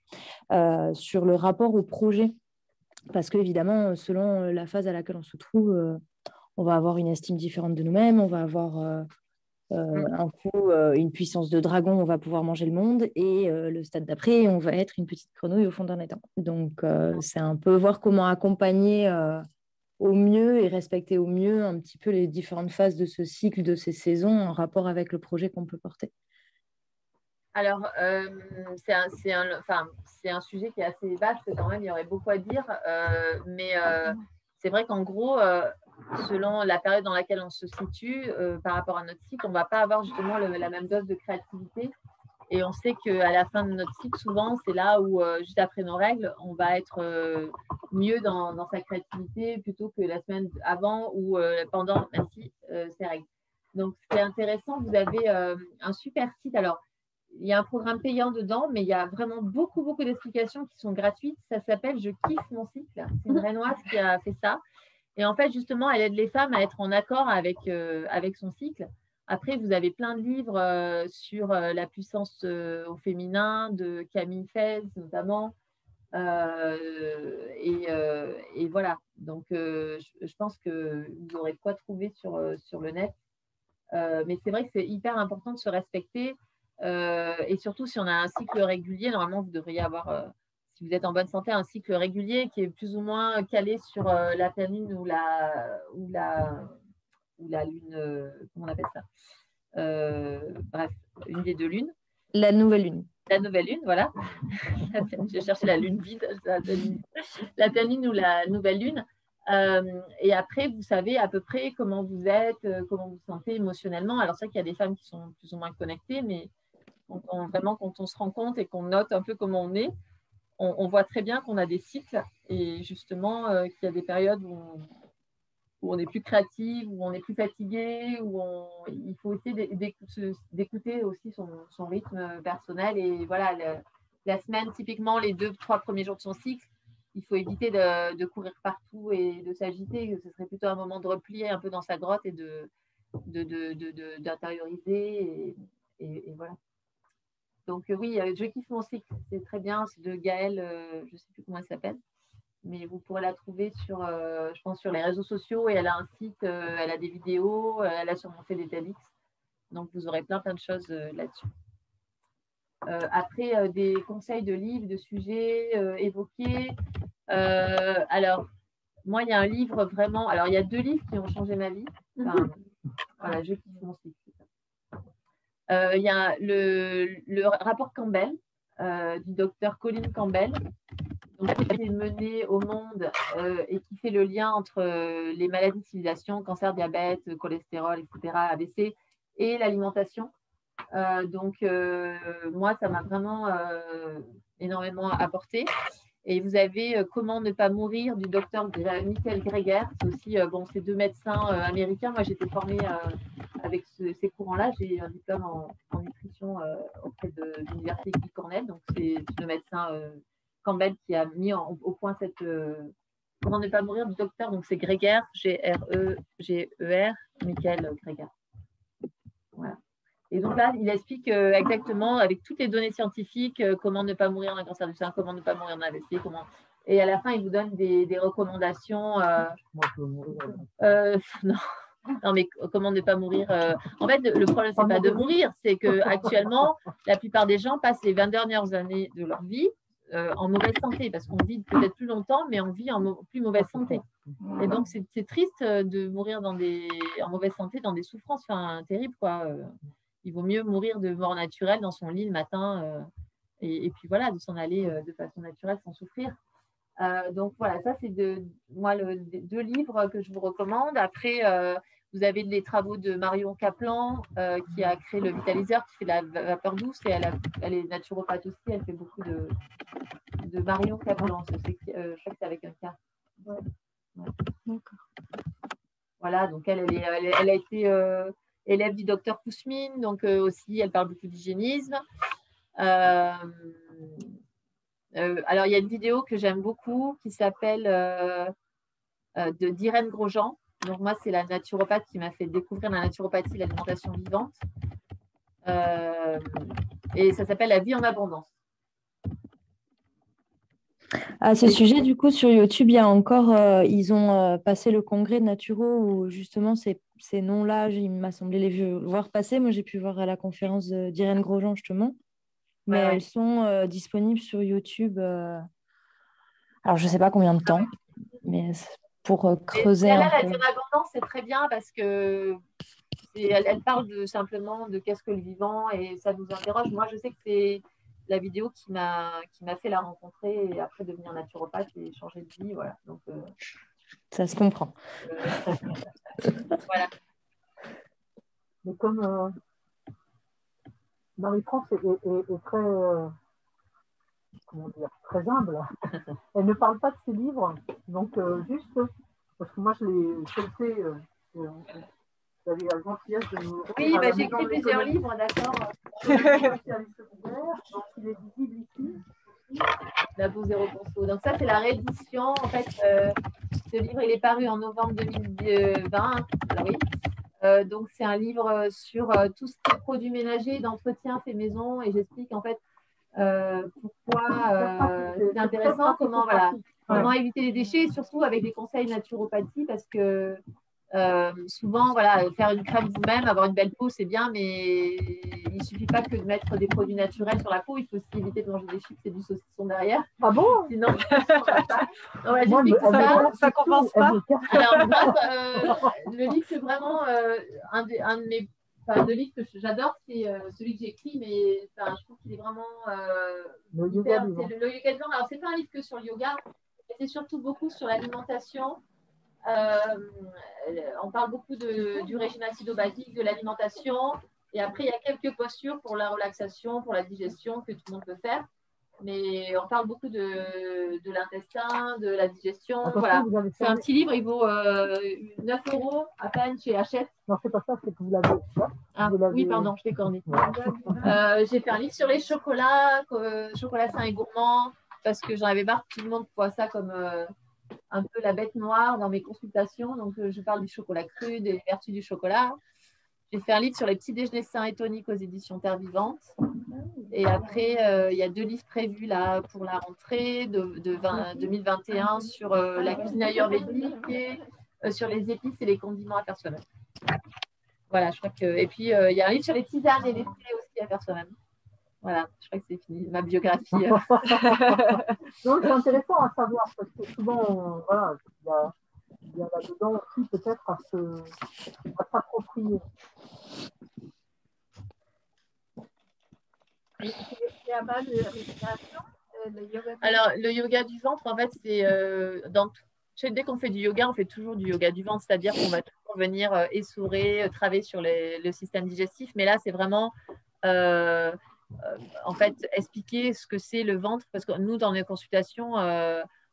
sur le rapport au projet. Parce qu'évidemment, selon la phase à laquelle on se trouve, on va avoir une estime différente de nous-mêmes, on va avoir un coup une puissance de dragon, on va pouvoir manger le monde, et le stade d'après, on va être une petite grenouille au fond d'un étang. Donc, c'est un peu voir comment accompagner au mieux et respecter au mieux un petit peu les différentes phases de ce cycle, de ces saisons, en rapport avec le projet qu'on peut porter. Alors, c'est un sujet qui est assez vaste quand même, il y aurait beaucoup à dire, mais c'est vrai qu'en gros, selon la période dans laquelle on se situe par rapport à notre cycle, on ne va pas avoir justement la même dose de créativité. Et on sait qu'à la fin de notre cycle, souvent, c'est là où, juste après nos règles, on va être mieux dans sa créativité plutôt que la semaine avant ou pendant, même si ces règles. Donc, c'est intéressant. Vous avez un super site. Alors, il y a un programme payant dedans, mais il y a vraiment beaucoup, beaucoup d'explications qui sont gratuites. Ça s'appelle « Je kiffe mon cycle ». C'est une Rénoise qui a fait ça. Et en fait, justement, elle aide les femmes à être en accord avec son cycle. Après, vous avez plein de livres sur la puissance au féminin, de Camille Fez notamment. Et voilà. Donc, je pense que vous aurez quoi trouver sur le net. Mais c'est vrai que c'est hyper important de se respecter. Et surtout, si on a un cycle régulier, normalement, vous devriez avoir, si vous êtes en bonne santé, un cycle régulier qui est plus ou moins calé sur la pleine lune ou la lune, comment on appelle ça bref, une des deux lunes. La nouvelle lune. La nouvelle lune, voilà. J'ai cherché la lune vide, la pleine lune ou la nouvelle lune. Et après, vous savez à peu près comment vous êtes, comment vous vous sentez émotionnellement. Alors, c'est vrai qu'il y a des femmes qui sont plus ou moins connectées, mais vraiment, quand on se rend compte et qu'on note un peu comment on est, on voit très bien qu'on a des cycles et justement qu'il y a des périodes où on est plus créative, où on est plus fatigué, il faut essayer d'écouter aussi son rythme personnel. Et voilà, la semaine, typiquement, les 2-3 premiers jours de son cycle, il faut éviter de courir partout et de s'agiter. Ce serait plutôt un moment de replier un peu dans sa grotte et d'intérioriser. Et voilà. Donc oui, Je kiffe mon cycle, c'est très bien. C'est de Gaëlle, je ne sais plus comment elle s'appelle. Mais vous pourrez la trouver je pense, sur les réseaux sociaux. Et elle a un site, elle a des vidéos, elle a sûrement fait des TEDx. Donc, vous aurez plein de choses là-dessus. Après, des conseils de livres, de sujets évoqués. Alors, moi, il y a un livre vraiment… Alors, il y a 2 livres qui ont changé ma vie. Enfin, voilà, je kiffe mon cycle. Il y a le rapport Campbell du docteur Colin Campbell. Donc, qui est mené au monde et qui fait le lien entre les maladies de civilisation, cancer, diabète, cholestérol, etc., AVC, et l'alimentation. Donc, moi, ça m'a vraiment énormément apporté. Et vous avez Comment ne pas mourir du docteur Michael Greger. C'est aussi, c'est 2 médecins américains. Moi, j'étais formée avec ces courants-là. J'ai un diplôme en nutrition auprès de l'université Guy Cornell. Donc, c'est 2 médecins Campbell qui a mis au point cette Comment ne pas mourir du docteur. Donc, c'est Greger, G-R-E-G-E-R, Michael Greger. Voilà. Et donc là, il explique exactement, avec toutes les données scientifiques, comment ne pas mourir d'un cancer du sein, comment ne pas mourir d'un AVC, Et à la fin, il vous donne des recommandations. Moi, je veux mourir. Non. Non, mais comment ne pas mourir En fait, le problème, c'est pas de mourir, c'est qu'actuellement, la plupart des gens passent les 20 dernières années de leur vie en mauvaise santé, parce qu'on vit peut-être plus longtemps, mais on vit en plus mauvaise santé. Et donc, c'est triste de mourir en mauvaise santé, dans des souffrances terribles, quoi. Il vaut mieux mourir de mort naturelle dans son lit le matin et puis voilà, de s'en aller de façon naturelle sans souffrir. Donc voilà, ça c'est 2 livres que je vous recommande. Après, vous avez les travaux de Marion Kaplan qui a créé le Vitaliseur, qui fait de la vapeur douce, et elle est naturopathe aussi. Elle fait beaucoup de Marion Kaplan. Je crois que c'est avec un K. Ouais. D'accord. Voilà, donc elle a été élève du docteur Kousmine, donc aussi elle parle beaucoup d'hygiénisme. Alors il y a une vidéo que j'aime beaucoup qui s'appelle d'Irène Grosjean. Donc moi, c'est la naturopathe qui m'a fait découvrir la naturopathie, l'alimentation vivante. Et ça s'appelle La vie en abondance. À ce sujet, du coup, sur YouTube, il y a encore, ils ont passé le congrès de Naturo où justement ces noms-là, il m'a semblé les voir passer. Moi, j'ai pu voir à la conférence d'Irène Grosjean, justement. Mais elles sont disponibles sur YouTube. Alors, je ne sais pas combien de temps, mais pour creuser un peu. La vie en abondance, c'est très bien parce que elle parle simplement de qu'est-ce que le vivant et ça nous interroge. Moi, je sais que c'est la vidéo qui m'a fait la rencontrer et après devenir naturopathe et changer de vie. Voilà. Donc, Ça se comprend. Voilà. Mais comme Marie-France est très, comment dire, très humble, elle ne parle pas de ses livres, donc juste, parce que moi je l'ai fait, j'avais la gentillesse de nous... Oui, j'ai écrit plusieurs livres, d'accord. Donc il est visible ici. Labo Zéro Conso. Donc ça, c'est la réédition. En fait, ce livre, il est paru en novembre 2020. Alors, oui. Donc, c'est un livre sur tout ce qui est produits ménagers, d'entretien fait maison. Et j'explique en fait pourquoi c'est intéressant, comment éviter les déchets, et surtout avec des conseils naturopathie, parce que souvent, faire une crème vous-même, avoir une belle peau, c'est bien, mais il ne suffit pas que de mettre des produits naturels sur la peau. Il faut aussi éviter de manger des chips et du saucisson derrière. Ah bon? Sinon, ça compense pas. Alors, le livre, c'est vraiment un de mes livres que j'adore, c'est celui que j'ai écrit, mais je trouve qu'il est vraiment le yoga du vivant. Le yoga vivant. Alors, c'est pas un livre que sur le yoga, mais c'est surtout beaucoup sur l'alimentation. On parle beaucoup du régime acido-basique, de l'alimentation, et après il y a quelques postures pour la relaxation, pour la digestion que tout le monde peut faire, mais on parle beaucoup de l'intestin, de la digestion. Voilà. C'est un petit livre, il vaut 9 € à peine chez Hachette. Non, c'est pas ça, c'est que vous l'avez. Oui, pardon, je t'ai corné. J'ai fait un livre sur les chocolats, chocolat sain et gourmand, parce que j'en avais marre que tout le monde voit ça comme un peu la bête noire dans mes consultations. Donc, je parle du chocolat cru, des vertus du chocolat. J'ai fait un livre sur les petits déjeuners sains et toniques aux éditions Terre Vivante. Et après, il y a 2 livres prévus là, pour la rentrée de 2021 sur la cuisine ayurvédique et sur les épices et les condiments à faire soi-même. Voilà, je crois que... Et puis, il y a un livre sur les tisanes et les thés aussi à faire soi-même. Voilà, je crois que c'est fini, ma biographie. Non, c'est intéressant à savoir, parce que souvent, il y a là-dedans aussi peut-être à s'approprier. C'est à base de respiration, le yoga. Alors, le yoga du ventre, en fait, c'est dès qu'on fait du yoga, on fait toujours du yoga du ventre, c'est-à-dire qu'on va toujours venir essourer, travailler sur le système digestif. Mais là, c'est vraiment en fait expliquer ce que c'est le ventre, parce que nous, dans nos consultations,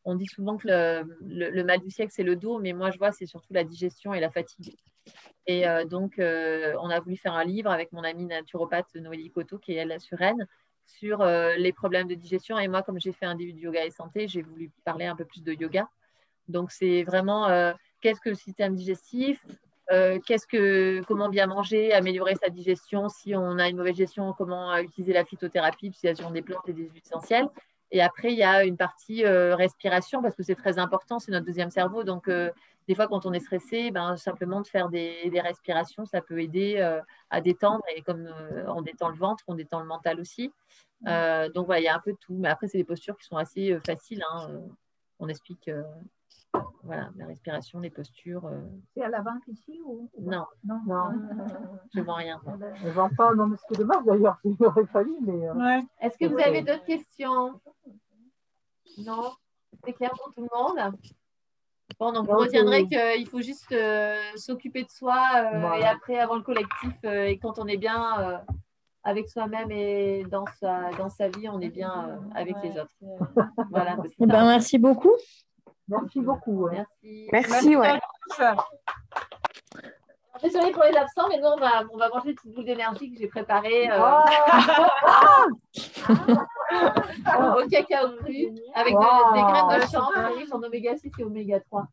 on dit souvent que le mal du siècle, c'est le dos, mais moi, je vois, c'est surtout la digestion et la fatigue. Et donc, on a voulu faire un livre avec mon amie naturopathe Noélie Coteau, qui est elle sur Rennes, sur les problèmes de digestion. Et moi, comme j'ai fait un début de yoga et santé, j'ai voulu parler un peu plus de yoga. Donc, c'est vraiment qu'est-ce que le système digestif, comment bien manger, améliorer sa digestion. Si on a une mauvaise digestion, comment utiliser la phytothérapie, l'utilisation des plantes et des huiles essentielles. Et après, il y a une partie respiration, parce que c'est très important, c'est notre deuxième cerveau. Donc, des fois, quand on est stressé, simplement de faire des respirations, ça peut aider à détendre. Et comme on détend le ventre, on détend le mental aussi. Donc, voilà, il y a un peu de tout. Mais après, c'est des postures qui sont assez faciles. On explique la respiration, les postures. C'est à la vente ici ou Non. Je ne vends rien. Je ne vends pas, non, mais c'est dommage d'ailleurs, il aurait fallu. Mais, ouais. Est-ce que vous avez d'autres questions? Non? C'est clair pour tout le monde? Bon, donc vous retiendrez qu'il faut juste s'occuper de soi et après avoir le collectif. Et quand on est bien avec soi-même et dans sa vie, on est bien avec les autres. Voilà. Merci beaucoup. Merci beaucoup. Ouais. Merci, ouais. Désolée pour les absents, mais nous, on va manger une petite boule d'énergie que j'ai préparée au cacao cru avec des graines de chanvre riches en oméga 6 et oméga 3.